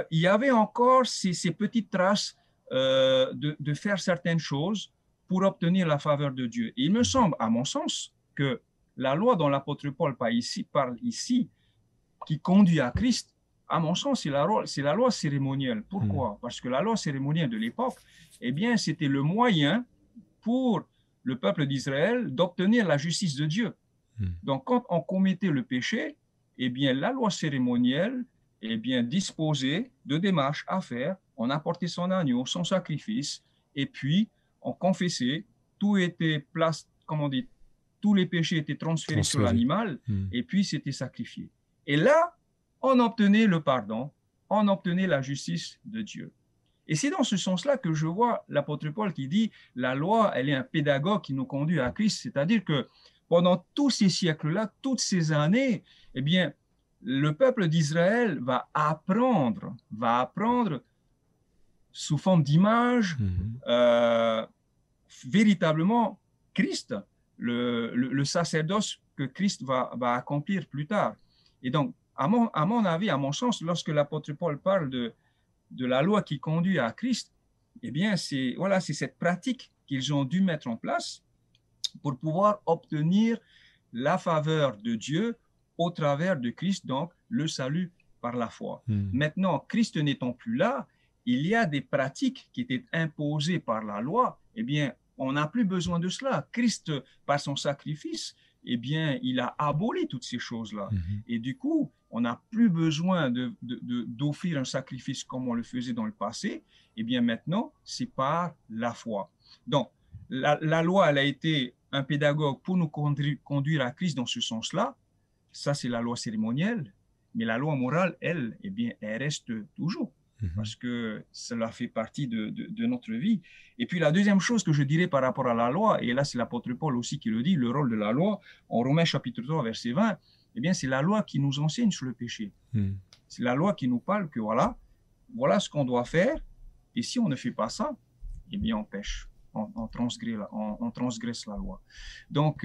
B: il y avait encore ces petites traces de faire certaines choses pour obtenir la faveur de Dieu. Et il me semble, à mon sens, que la loi dont l'apôtre Paul parle ici, qui conduit à Christ, à mon sens, c'est la loi cérémonielle. Pourquoi? Parce que la loi cérémonielle de l'époque, eh bien, c'était le moyen pour le peuple d'Israël d'obtenir la justice de Dieu. Donc, quand on commettait le péché, eh bien, la loi cérémonielle, eh bien, disposait de démarches à faire. On apportait son agneau, son sacrifice, et puis on confessait, tout était tous les péchés étaient transférés sur l'animal, et puis c'était sacrifié. Et là, on obtenait le pardon, on obtenait la justice de Dieu. Et c'est dans ce sens-là que je vois l'apôtre Paul qui dit « la loi, elle est un pédagogue qui nous conduit à Christ », c'est-à-dire que pendant tous ces siècles-là, toutes ces années, eh bien, le peuple d'Israël va apprendre sous forme d'image véritablement Christ, le sacerdoce que Christ va accomplir plus tard. Et donc, à mon avis, à mon sens, lorsque l'apôtre Paul parle de la loi qui conduit à Christ, eh bien, c'est cette pratique qu'ils ont dû mettre en place pour pouvoir obtenir la faveur de Dieu au travers de Christ, donc le salut par la foi. Maintenant, Christ n'étant plus là, il y a des pratiques qui étaient imposées par la loi. Eh bien, on n'a plus besoin de cela. Christ, par son sacrifice, eh bien, il a aboli toutes ces choses-là. Et du coup, on n'a plus besoin d'offrir un sacrifice comme on le faisait dans le passé. Eh bien, maintenant, c'est par la foi. Donc, la loi, elle a été un pédagogue pour nous conduire à Christ dans ce sens-là. Ça, c'est la loi cérémonielle. Mais la loi morale, elle, eh bien, elle reste toujours. Parce que cela fait partie de notre vie. Et puis la deuxième chose que je dirais par rapport à la loi, et là c'est l'apôtre Paul aussi qui le dit, le rôle de la loi, en Romains chapitre 3, verset 20, eh bien c'est la loi qui nous enseigne sur le péché. C'est la loi qui nous parle que voilà ce qu'on doit faire, et si on ne fait pas ça, eh bien on pêche, on transgresse la loi. Donc,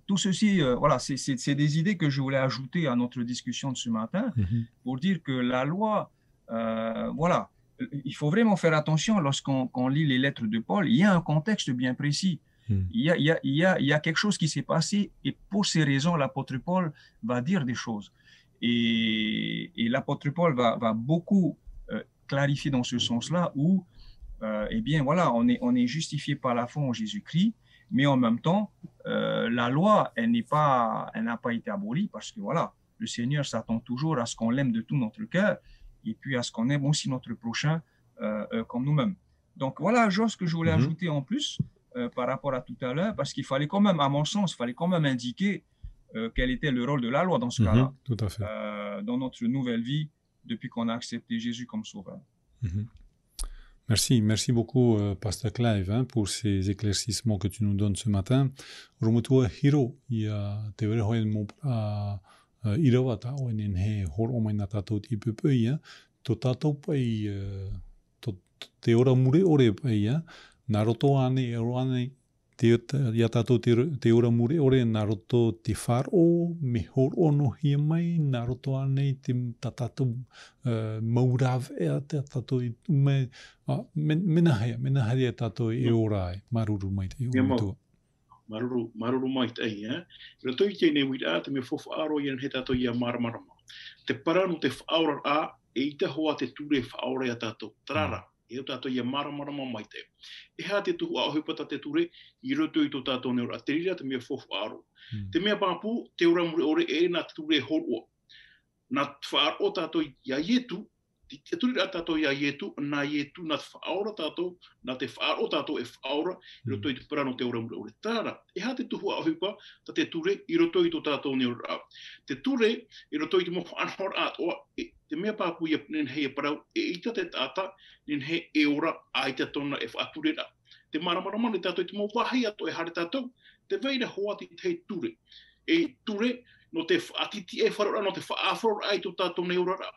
B: tout ceci, voilà, c'est des idées que je voulais ajouter à notre discussion de ce matin pour dire que la loi, voilà, il faut vraiment faire attention lorsqu'on lit les lettres de Paul. Il y a un contexte bien précis. Il y a quelque chose qui s'est passé et pour ces raisons, l'apôtre Paul va dire des choses. Et l'apôtre Paul va beaucoup clarifier dans ce sens-là où, eh bien, voilà, on est justifié par la foi en Jésus-Christ. Mais en même temps, la loi, elle n'a pas été abolie parce que voilà, le Seigneur s'attend toujours à ce qu'on l'aime de tout notre cœur et puis à ce qu'on aime aussi notre prochain comme nous-mêmes. Donc voilà, ce que je voulais ajouter en plus par rapport à tout à l'heure, parce qu'il fallait quand même, à mon sens, il fallait quand même indiquer quel était le rôle de la loi dans ce cas-là,
A: tout à fait.
B: dans notre nouvelle vie depuis qu'on a accepté Jésus comme sauveur.
A: Merci beaucoup, Pasteur Clive, pour ces éclaircissements que tu nous donnes ce matin. Romutua hiro ia te wera hoi mo irawata o nen he hor o mai na tatou ti pepe ia to tatou pai te ora mure ore pai ia na roto ane ia tatou te ora mure ore na roto te wharo me hor ono hia mai na roto ane te tatou maurav ea te tatou i ume menahea tatou e orai maruru mai te umatua.
D: Maruru mai te ia. Roto i te ne wira te me fofa aro i he tatou ia maramarama. Te paranu te whaora a e te hoa te ture whaora ia tatou trara. E o tātou ia maramarama mai te. E hea te tuhu au hupata te ture, i roto i tō tātou neo a te rira te mea fofu aro. Te mea pāpū, te ora mure ore e nā te ture horua. Nā whaar o tātou ia ietu, te ture a tātou ia ietu, nā ietu nā te whaora tātou, nā te whaar o tātou e whaora, i roto i te parano te ora mure ore. Tāra, e hea te tuhu au hupa, ta te ture, i roto i tō tātou neo a. Te ture, i roto i te moho anhor atoa, te mea pāpū ia nen hei parau, e ita te tāta, nen he e ora a ita tona e whaaturera. Te maramarama ne tātou i te mō wahi ato e hare tātou, te veira hoa te hei ture. E ture, no te whaatiti e wharora, no te whaafrora ai tō tātou ne ora ra.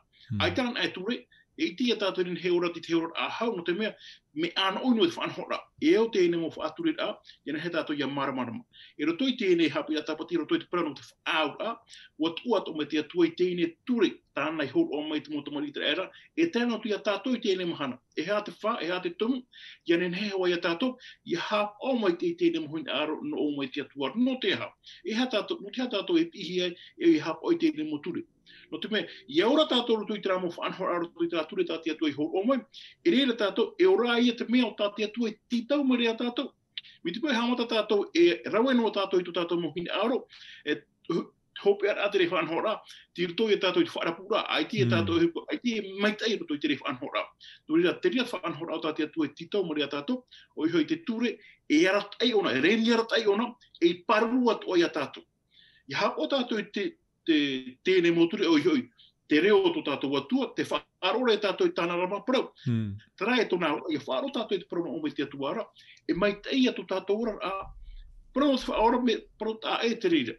D: Aitaran ai ture, e iti a tātou nen he ora ti te ora a hau, no te mea, me ana oinu e whaanhora. E o te ene mō whaaturera, ia he tātou ia maramarama. E roto i te ene hapu ia tapati, roto i te parano te whaau a, ua o me te atua i te ene ture, tānai hor o mai te motomari te era, e tēnā tu ia tātou i te ene mahana. E hea te wha, e hea te tumu, ia nen he hoa ia tātou, ia hap o mai te ene mohin aro, no o mai te atua, no te hap. E hea tātou, no te hea tātou e pihi ai, e hap o i te ene moture. No te mea, ia ora tātou roto i te ramo whaanhor aro i te ature tātia tua i hor o mai, e reira tātou, e ora ia te mea o tātia tua i titau maria tātou. Mi te koe hamata tātou, e rawe no tātou i tō tātou mohin aro, e hope ar atere whanhora, ti roto i tātou i te whaarapura, aiti e tātou, aiti e maitai roto i te whanhora. Nō te ria whanhora o tātia tua i titau maria tātou, o i hoi te ture, e arat ai ona, e reni arat ai ona, e paru atu ai a tātou. I hapo tātou i tēne moture, o i hoi, te reo o tō tātou atua, te whaarora e tātou i tāna rama parau. Tara e tōna, i whaaro tātou i te parona o mai te atuara, e maitai atu tātou ora a, parau te whaora me parau tā e te rira.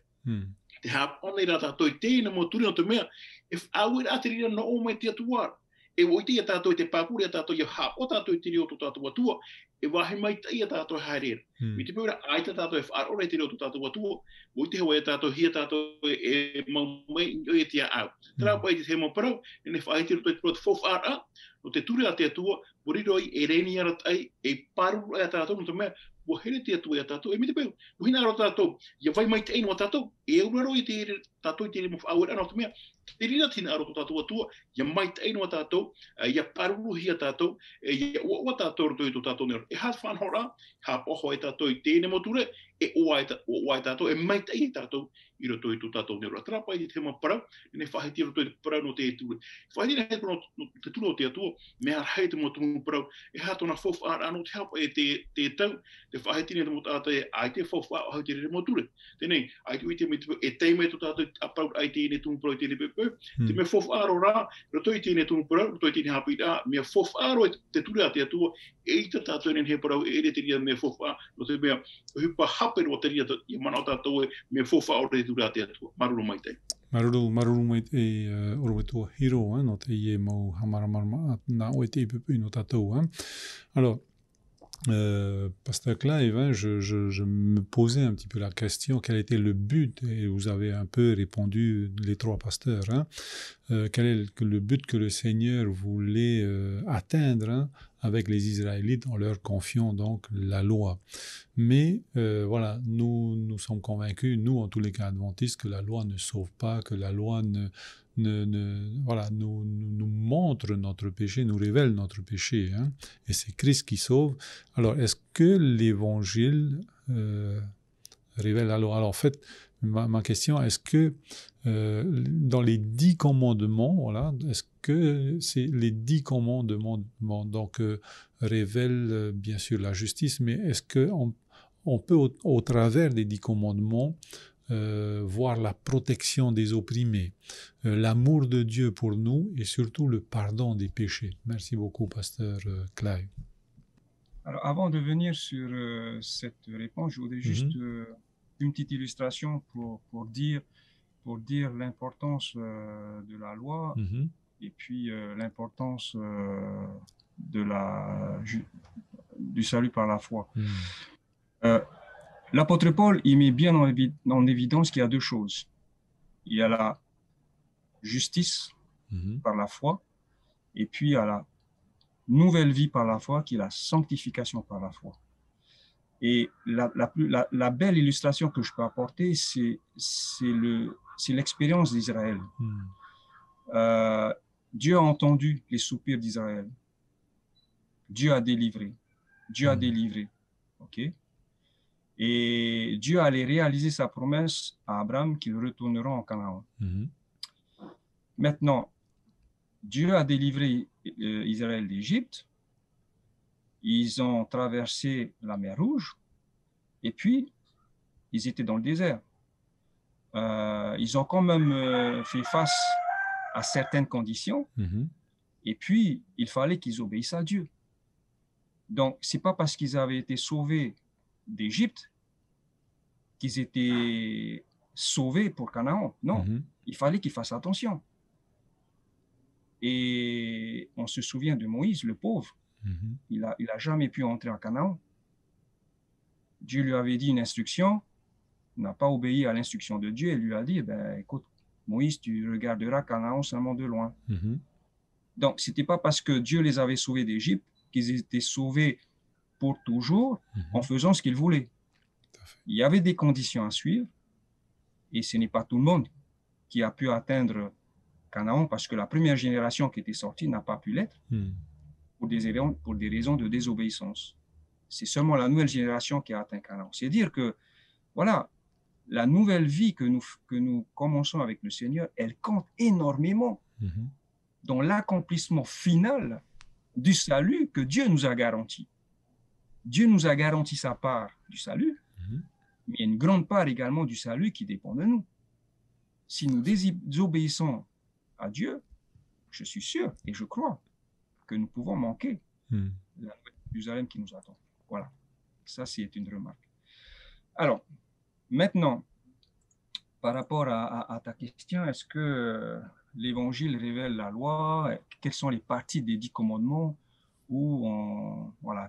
D: te hapone ra tātou I tēnā mo turi o te mea, e whaau atiri no o mai tia tuara. E oiti e tātou te pāpuri a tātou I hapo tātou I tiri o tātou atua, e wahi mai tai a tātou haerera. Mi te pēra aita tātou e whaarore tiri o tātou atua, oiti hewa e tātou hia tātou e maumei I tia au. Tera pai te hemo parau, e ne whaiti roto I te proto whofara, no te ture a te atua, poriroi e reni ara tai, e paru a tātou no te mea, wa here te atua a tātou, e mi te pēra, muhina aro tātou, ia vai mai te eino a tātou, e uraro I te tātou I te remo whaau ana o te mea, te rina tina aro tātou atua, ia mai te eino a tātou, ia paru hi a tātou, ia ua tātou roto I to tātou nero. E hāt whanhora, ha poho e tātou I tēne mo ture, e oa e tātou, e mai te eino tātou, I roto I to tātou nero. A trapa I te hema parau, ne whahiti roto I te parau no te e ture. Whahiti ne hei te ture o te atua, me har hei te mo tumu parau, e hāt ona fof ar ano te hapa e te tau, te whahiti ne te mo tātou e ai te fof ar hau te re mo ture. Tenei, ai te uite me te e teime to tātou apau ai te ne tumu parau I te ne pepe, te me fof aro rā, roto I te ne tumu parau, roto I te ne hapi rā, me fof aro e te ture a te atua, e te tātou ne he parau e re te ria me fof ar, no te mea, hupa hape ro te ria I mana o tātou e me fof aro te ture a te atua, maruru mai te.
A: Maruru mai te oro tua hiro, no te ie mau hamaramara na o te pepe no tātou. Alors, Pasteur Clive, je me posais un petit peu la question, quel était le but, et vous avez un peu répondu, les trois pasteurs, quel est le but que le Seigneur voulait atteindre avec les Israélites en leur confiant donc la loi. Mais voilà, nous sommes convaincus, nous en tous les cas adventistes, que la loi ne sauve pas, que la loi voilà, nous montre notre péché, nous révèle notre péché, et c'est Christ qui sauve. Alors, est-ce que l'Évangile révèle la loi? Alors, en fait, ma question, est-ce que dans les 10 commandements, voilà, est-ce que c'est les 10 commandements donc révèlent bien sûr la justice, mais est-ce que on peut au travers des 10 commandements voir la protection des opprimés, l'amour de Dieu pour nous et surtout le pardon des péchés? Merci beaucoup, Pasteur Clive.
B: Alors, avant de venir sur cette réponse, je voudrais juste une petite illustration pour dire l'importance de la loi et puis l'importance du salut par la foi. L'apôtre Paul, il met bien en évidence qu'il y a deux choses. Il y a la justice par la foi, et puis il y a la nouvelle vie par la foi, qui est la sanctification par la foi. Et la belle illustration que je peux apporter, c'est l'expérience d'Israël. Dieu a entendu les soupirs d'Israël. Dieu a délivré. Dieu a délivré. OK? Et Dieu allait réaliser sa promesse à Abraham qu'ils retourneront en Canaan. Maintenant, Dieu a délivré Israël d'Égypte. Ils ont traversé la mer Rouge et puis ils étaient dans le désert. Ils ont quand même fait face à certaines conditions et puis il fallait qu'ils obéissent à Dieu. Donc, ce n'est pas parce qu'ils avaient été sauvés d'Égypte qu'ils étaient sauvés pour Canaan. Non, il fallait qu'ils fassent attention. Et on se souvient de Moïse, le pauvre. Il a jamais pu entrer en Canaan. Dieu lui avait dit une instruction, il n'a pas obéi à l'instruction de Dieu, et lui a dit, écoute, Moïse, tu regarderas Canaan seulement de loin. Donc, ce n'était pas parce que Dieu les avait sauvés d'Égypte qu'ils étaient sauvés pour toujours en faisant ce qu'ils voulaient. Il y avait des conditions à suivre, et ce n'est pas tout le monde qui a pu atteindre Canaan, parce que la première génération qui était sortie n'a pas pu l'être pour des raisons de désobéissance. C'est seulement la nouvelle génération qui a atteint Canaan. C'est dire que, voilà, la nouvelle vie que nous commençons avec le Seigneur, elle compte énormément dans l'accomplissement final du salut que Dieu nous a garanti. Dieu nous a garanti sa part du salut, mais il y a une grande part également du salut qui dépend de nous. Si nous désobéissons à Dieu, je suis sûr et je crois que nous pouvons manquer la nouvelle Jérusalem qui nous attend. Voilà, ça c'est une remarque. Alors, maintenant, par rapport à ta question, est-ce que l'Évangile révèle la loi? Quelles sont les parties des 10 commandements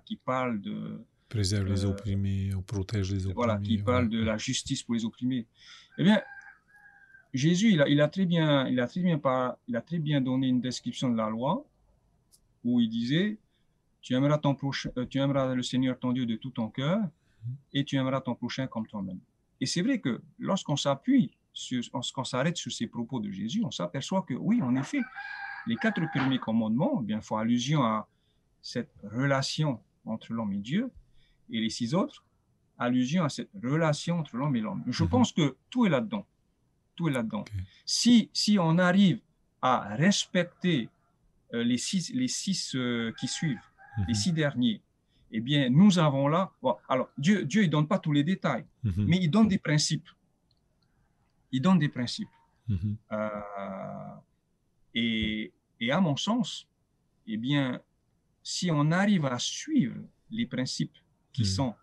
B: qui parlent de...
A: Préserve les opprimés, on protège les opprimés.
B: Voilà, qui parlent de la justice pour les opprimés. Eh bien, Jésus, il a très bien donné une description de la loi où il disait, tu aimeras le Seigneur ton Dieu de tout ton cœur et tu aimeras ton prochain comme toi-même. Et c'est vrai que lorsqu'on s'arrête sur ces propos de Jésus, on s'aperçoit que oui, en effet, les 4 premiers commandements, bien, font allusion à cette relation entre l'homme et Dieu, et les 6 autres, allusion à cette relation entre l'homme et l'homme. Je pense que tout est là-dedans. Tout est là-dedans. Okay. Si on arrive à respecter les six qui suivent, les 6 derniers, eh bien, nous avons là... Bon, alors, Dieu, il ne donne pas tous les détails, mais il donne des principes. Il donne des principes. Et à mon sens, eh bien, si on arrive à suivre les principes qui sont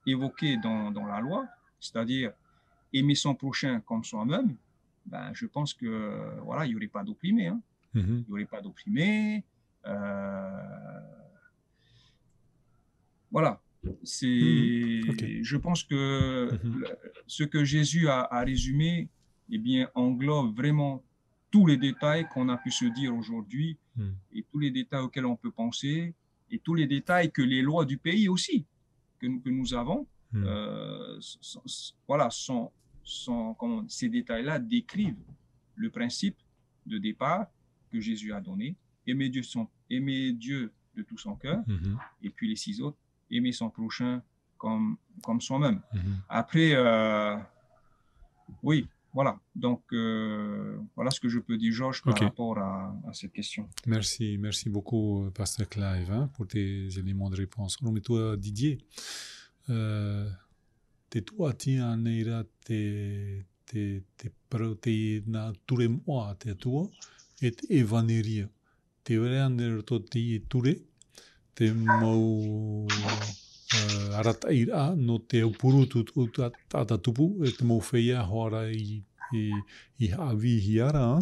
B: évoqués dans la loi, c'est-à-dire aimer son prochain comme soi-même, ben, je pense que voilà, il n'y aurait pas d'opprimés. Hein. Il n'y aurait pas d'opprimés. Voilà. Je pense que ce que Jésus a résumé, eh bien, englobe vraiment tous les détails qu'on a pu se dire aujourd'hui et tous les détails auxquels on peut penser et tous les détails que les lois du pays aussi que nous avons, ces détails-là décrivent le principe de départ que Jésus a donné, aimer Dieu de tout son cœur, et puis les 6 autres, aimer son prochain comme soi-même. Après, oui, voilà. Donc, voilà ce que je peux dire, Georges, par rapport à cette question.
A: Merci beaucoup, Pasteur Clive, pour tes éléments de réponse. Mais toi, Didier, te tua neira te proteína ture moa te atua et evaneria. Te vereaner to te ture, te mau arataira no te upurutu atatupu, e te mau feia hora i havi hiara,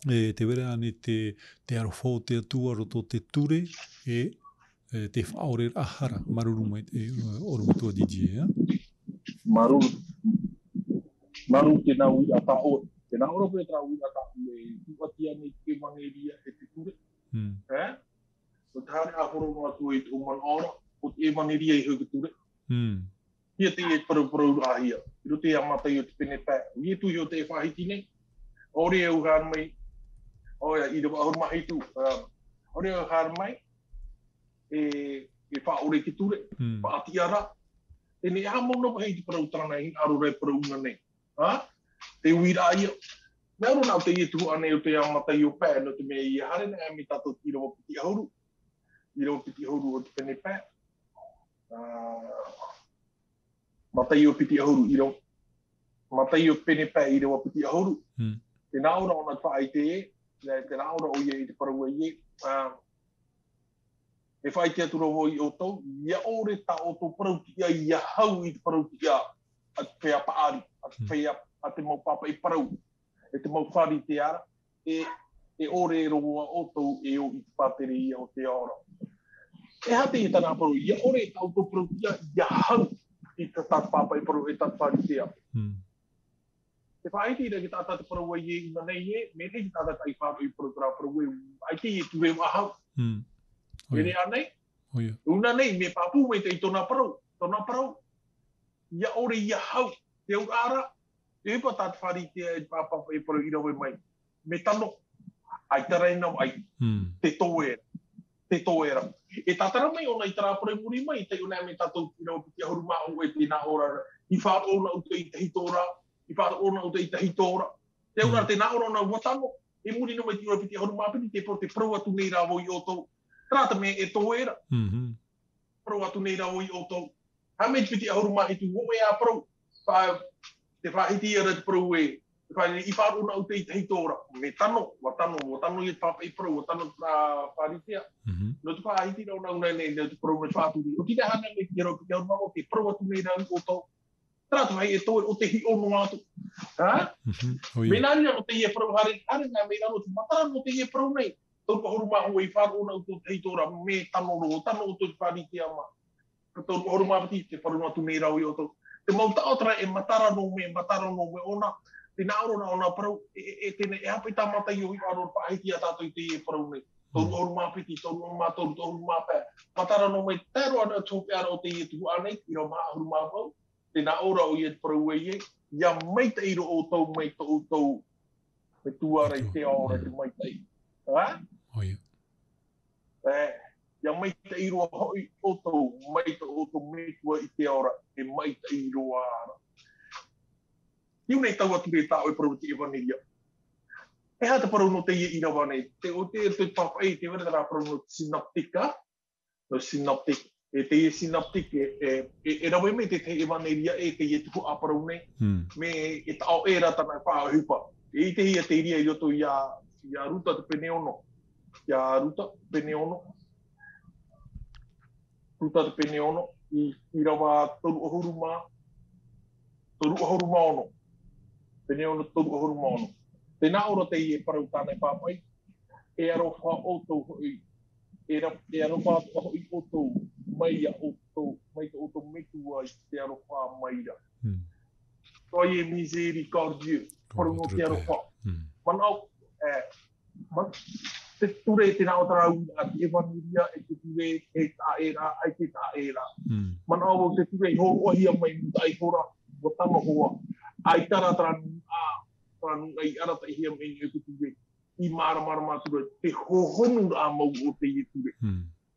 A: e te vereane te arofo te atua roto te ture, e te whaore ahara, maruruma e orumitua DJ,
C: Maru te nau i atao, te nau rope e trau i atao, e tuatia nei te mangeria e te ture. O te hare ahoro no atu e te uman ora, o te mangeria i huke ture. Ia te e parau ahia, i rote amatai o te pene pē. Ia tu o te whahiti nei, ore e uhan mai, i rewa ahor mahitu, ore e uhan mai, e whaore ki ture, whaati ara, e ne aha mauna hei te parau tana i aro rei parau una nei. Te uira ia. Mea rona o te ietu ane o te amatai o pē, no te mea i hare nei me tato i rawa piti ahuru. I rawa piti ahuru o te pene pē. Matai o piti ahuru i rawa. Matai o pene pē i rawa piti ahuru. Te naura ona whaai te e, te naura o ia i te parau e ie. E whai te atura wo i o tau, ia ore ta o tō parautia ia hau i te parautia a te whea paari, a te mau papa i parau, e te mau whari te ara, e ore roa o tau e o i te pātere ia o te ora. E hate i tana parau, ia ore ta o tō parautia ia hau i te tāt papa i parau e tāt whari te ara. Te whaai te ira ki tātata parau e i na nei e, me nei ki tātata i whāru i parau e, ai te i tu e wahau. Ere anei, una nei, me papu me te i tōna parau, ia ore ia hau, te au ara, e hupa tātu whari te papa e parau i rawe mai, me tano, ai tarai nau ai, te tōera. E tātara mai ona i tara parau muri mai, te una me tātou i rawe piti ahuru mahu e te nā ora, i whāra ona o te i te hitora, te ura te nā ora ona watano, e muri no me ti ora piti ahuru mapiti, te parau atu nei rāwo i o tau, trata me e tōera. Parau atu nei rau i o tau. Hame te piti ahuru mahi tu home a parau. Te whahiti ara te parau e. I wharu na ute i te hitora. Me tano, watano i te papa i parau, watano wharitea. No te whahiti rau na unai nei, te parau na whāturi. O tine hana me te rau piti ahuru mahi, te parau atu nei rau i o tau. Trato hai e tō o te hi ono atu. Ha? Me nani no te ia prau hare ngā me nano te matara no te ia prau nei. Tō horu mahu i wharu ona o tō hei tōra me tano o tō whari te ama. Tō horu mawati te wharu atu me rau i o tō. Te mauta otra e matara no me ona. Te naoro na ona prau e tēne e hape tā mata i o i aro pāhiti a tātou i te ia prau nei. Tō horu mawhiti, tō horu mawhea. Matara no me tēro ana tōpe ara o te ia tuhu anei, i rau maa horu mawhau. Tēnā ora o iet prau e ie, ia maita iro o tau maita o tau me tuara i te aora te maita i. Ha?
A: Oia.
C: Ia maita iro hoi o tau maita o tau metua i te aora e maita iro ara. Iu nei tau atu re tāo e prau te evaneria. E hata prau no te ia ira wane. Te o te papai te wera rā prau no synoptica, no synoptic. E te ia synoptic e rawe me te evaneria e te ia tuku aparau nei. Me e tau e rata nai whaa hupa. E i te ia te iria i roto ia ruta te peneono. Ia ruta peneono. Ruta te peneono. I rawa toru ohuruma. Toru ohuruma ono. Peneono toru ohuruma ono. Tēnā ora te ia parau tānei pāpai. E aro wha o tau hoi. E aro wha hoi o tau. Maia o tō metua i te aroha maira. Toi e misericordieux, paru no te aroha. Manau, te ture te nao tarau a te evaneria e te ture e tā era, ai te tā era. Manau te ture i horo ohia mai muta i hora, o tama hoa. Ai tara tranu ai arata i hia meni e te ture. I mara matura, te hohonu a mau o te i ture.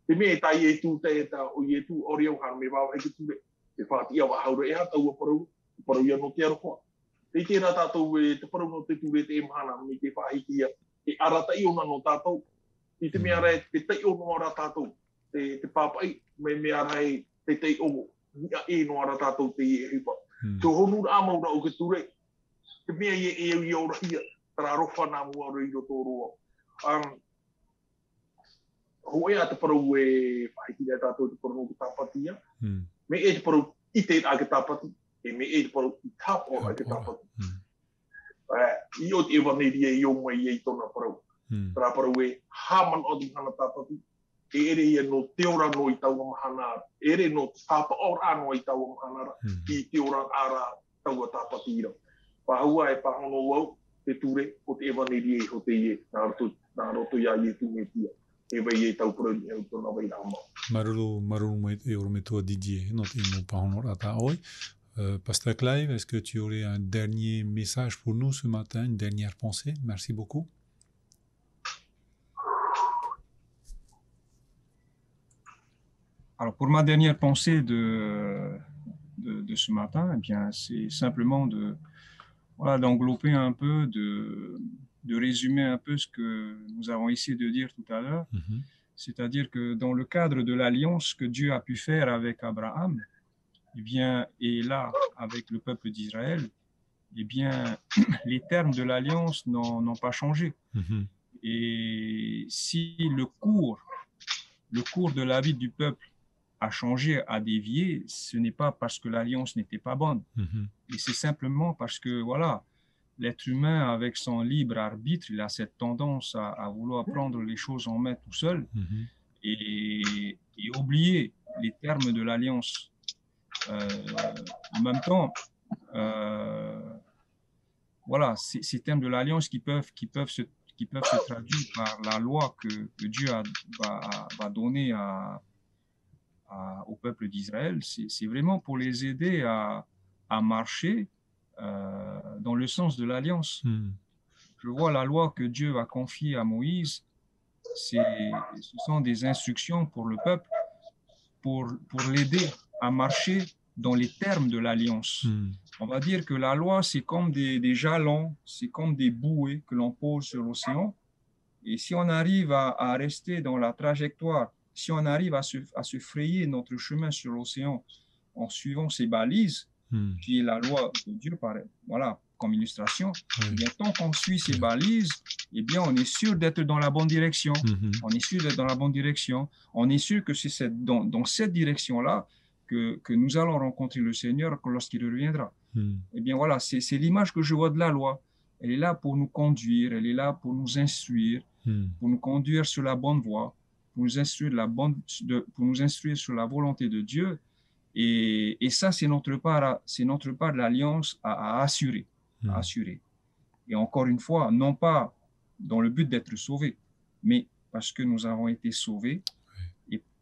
C: Te mea tā i e tū te e tā o i e tū ori au hana me wāu hei te ture. Te whāti awa haura e hata ua parau ia no te aroha. Te tērā tātou e te parau no te ture te emhana me te whāhiki ia. E arata i ona no tātou. I te mea rai te tei ono ara tātou. Te pāpai me mea rai te tei ono. Nia e no ara tātou te i e hipa. Te honu rā maura o ke ture. Te mea i e au i ora hia. Tara rofa nā mua rei roto roa. Hoe a te parau e whaiti nei tātou te parau ke tāpatia. Me e te parau i te a ke tāpati, e me e te parau i tāpo a ke tāpati. I o te evaneria i o mai i tōna parau. Tara parau e hāman o te hana tāpati, e ere ia no te ora no i taua mahanara. Ere no te tāpa ora no i taua mahanara, i te ora ara taua tāpati ira. Pahua e pahono wau, te ture o te evaneria i ho te ie, nā roto ia i e tūmetia.
A: Maruru mai te oro me toa Didier, no te imo pahono rata oi. Pasteur Clive, est-ce que tu aurais un dernier message pour nous ce matin, une dernière pensée? Merci beaucoup.
B: Alors pour ma dernière pensée de ce matin, eh bien c'est simplement d'englober un peu, de résumer un peu ce que nous avons essayé de dire tout à l'heure, c'est-à-dire que dans le cadre de l'alliance que Dieu a pu faire avec Abraham, eh bien, et là, avec le peuple d'Israël, eh bien, les termes de l'alliance n'ont pas changé. Et si le cours de la vie du peuple a changé, a dévié, ce n'est pas parce que l'alliance n'était pas bonne, et c'est simplement parce que, voilà, l'être humain, avec son libre arbitre, il a cette tendance à vouloir prendre les choses en main tout seul et oublier les termes de l'alliance. En même temps, voilà, ces termes de l'alliance qui peuvent se traduire par la loi que Dieu va donner au peuple d'Israël, c'est vraiment pour les aider à marcher dans le sens de l'alliance. Je vois la loi que Dieu a confiée à Moïse, ce sont des instructions pour le peuple, pour l'aider à marcher dans les termes de l'alliance. On va dire que la loi, c'est comme des jalons, c'est comme des bouées que l'on pose sur l'océan. Et si on arrive à rester dans la trajectoire, si on arrive à se frayer notre chemin sur l'océan en suivant ces balises, qui est la loi de Dieu, voilà, comme illustration, eh bien, tant qu'on suit ces balises, eh bien, on est sûr d'être dans la bonne direction. On est sûr d'être dans la bonne direction. On est sûr que c'est dans cette direction-là que nous allons rencontrer le Seigneur lorsqu'il reviendra. Eh bien voilà, c'est l'image que je vois de la loi. Elle est là pour nous conduire, elle est là pour nous instruire, pour nous conduire sur la bonne voie, pour nous instruire, pour nous instruire sur la volonté de Dieu. Et ça, c'est notre part de l'alliance à assurer, à assurer. Et encore une fois, non pas dans le but d'être sauvés, mais parce que nous avons été sauvés.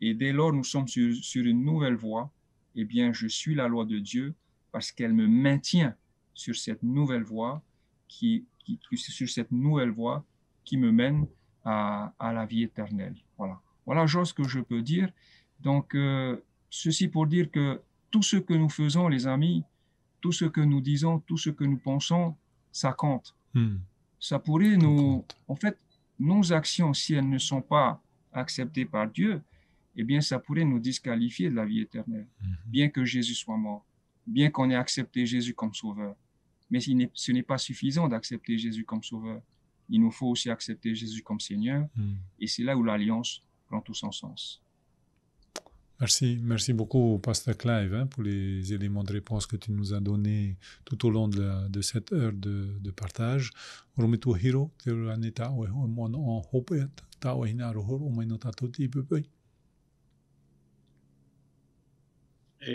B: Et dès lors, nous sommes sur une nouvelle voie. Eh bien, je suis la loi de Dieu parce qu'elle me maintient sur cette nouvelle voie qui me mène à la vie éternelle. Voilà, ce que je peux dire. Donc, ceci pour dire que tout ce que nous faisons, les amis, tout ce que nous disons, tout ce que nous pensons, ça compte. Ça pourrait en fait, nos actions, si elles ne sont pas acceptées par Dieu, eh bien, ça pourrait nous disqualifier de la vie éternelle, bien que Jésus soit mort, bien qu'on ait accepté Jésus comme sauveur. Mais ce n'est pas suffisant d'accepter Jésus comme sauveur. Il nous faut aussi accepter Jésus comme Seigneur, et c'est là où l'alliance prend tout son sens.
A: Merci beaucoup, Pasteur Clive, pour les éléments de réponse que tu nous as donnés tout au long de cette heure de partage.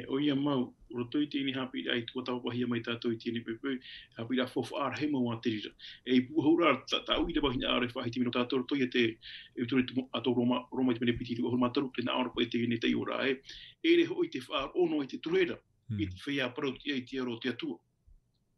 D: Oia mau, rotoi tini hapi ai tua tau pahia mai tātou i tini pepe, hapi la fofa ar he mau aterira. Puhura tau i te pahina are whahi timi no tātou rotoi e te turi ato Roma i te mene piti tua hurma taru, tena aura pa e te gene te ora e. Ere hoi te whaar ono i te turera, i te whea parauti ai te aro te atua.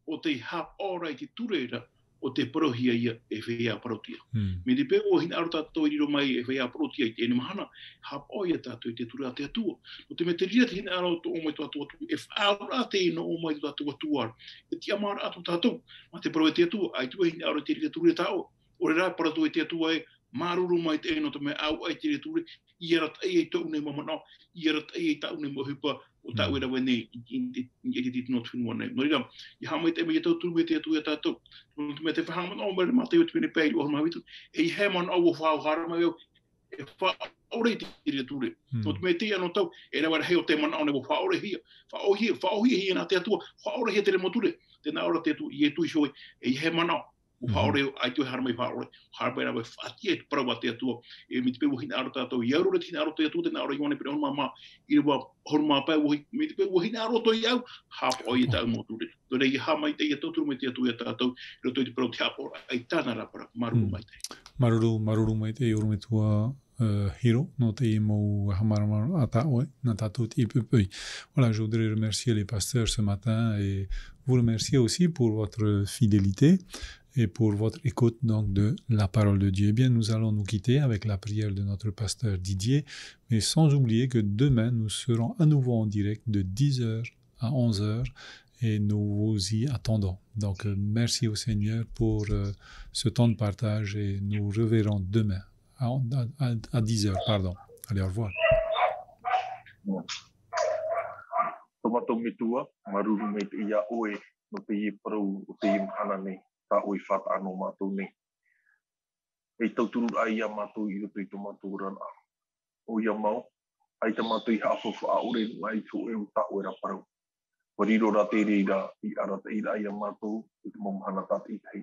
D: O te hap ora i te turera, o te parohia ia e whea parautia. Me te peo o hina aro tātou i riro mai e whea parautia i te ene mahana, hap oia tātou i te tura te atua. O te meteria te hina aro to o mai tātou atu, e whaura te ino o mai tātou atuar. E ti amara atu tātou, ma te parau e te atua, ai tua hina aro te rika ture tāo. O re rā paratu e te atua e, maruru mai te eno to me au ai te rika ture, i arat ei tau nei mamana, i arat ei tau nei mahupa, o tau e rawe nei, i te tino tuinua nei. Nori ram, i hamai te mei tau turu me te atu e tātou. Me te whahaman o mare mate o te mene pēri o hama witu, e i heman au o whao harama eo, e whaore te rika ture. No te mei te ano tau, e rawe heo te mana o ne o whaore hia. Whaohia hia nā te atua, whaore hia te re moture, te nā ora te atu i e tui shoi, e i heman au. O whaore ai tui haramai whaore, haramai rawe whati e parawa te atua, e mi te pēu hina aro tātou, i aurora te hina aro te atua, te nā ora i wane pere honma i rewa honma pēu, mi te pēu hina aro toi au, hap oi e tau moture. Tō rei i hamai te i a tauturu me te atua e tātou, i roto i te parau te hap ora, ai tāna rapara, maruru mai te.
A: Maruru mai te, i oru me tua hiro, no te i mou hamarama a tāoe, na tātou te i pupui. Voilà, je voudrais remercier les pasteurs ce matin et vous remercier aussi pour votre fidélité et pour votre écoute donc de la parole de Dieu. Eh bien, nous allons nous quitter avec la prière de notre pasteur Didier, mais sans oublier que demain, nous serons à nouveau en direct de 10h à 11h et nous vous y attendons. Donc, merci au Seigneur pour ce temps de partage et nous reverrons demain à 10h, pardon. Allez, au revoir.
C: Ta oi whata anō mātou nei. E tauturu ai a mātou i roto i tō mātou rana. O ia mau, ai ta mātou i hawhawha aore ngai tō e ta oi raparau. Wariro ra te reira i arata i ai a mātou i te momhana tata i tei.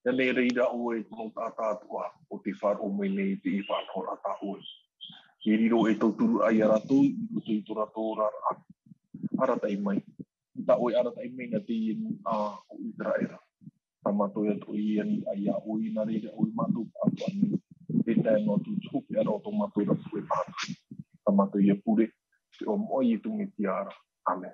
C: Ia nei reira oe mō tātātua o te whar o mai nei te i whanhora ta oi. I riro e tauturu ai a ratou i roto i tō ratou rara. Arata i mai. Ta oi arata i mai na te i o Israera. Tamato ya to i ani ai a oi na reira oi matu atu ani e tai no tu tupe ara o tomato ra pue pa tamato ia pure o moi tu mi tiara amen.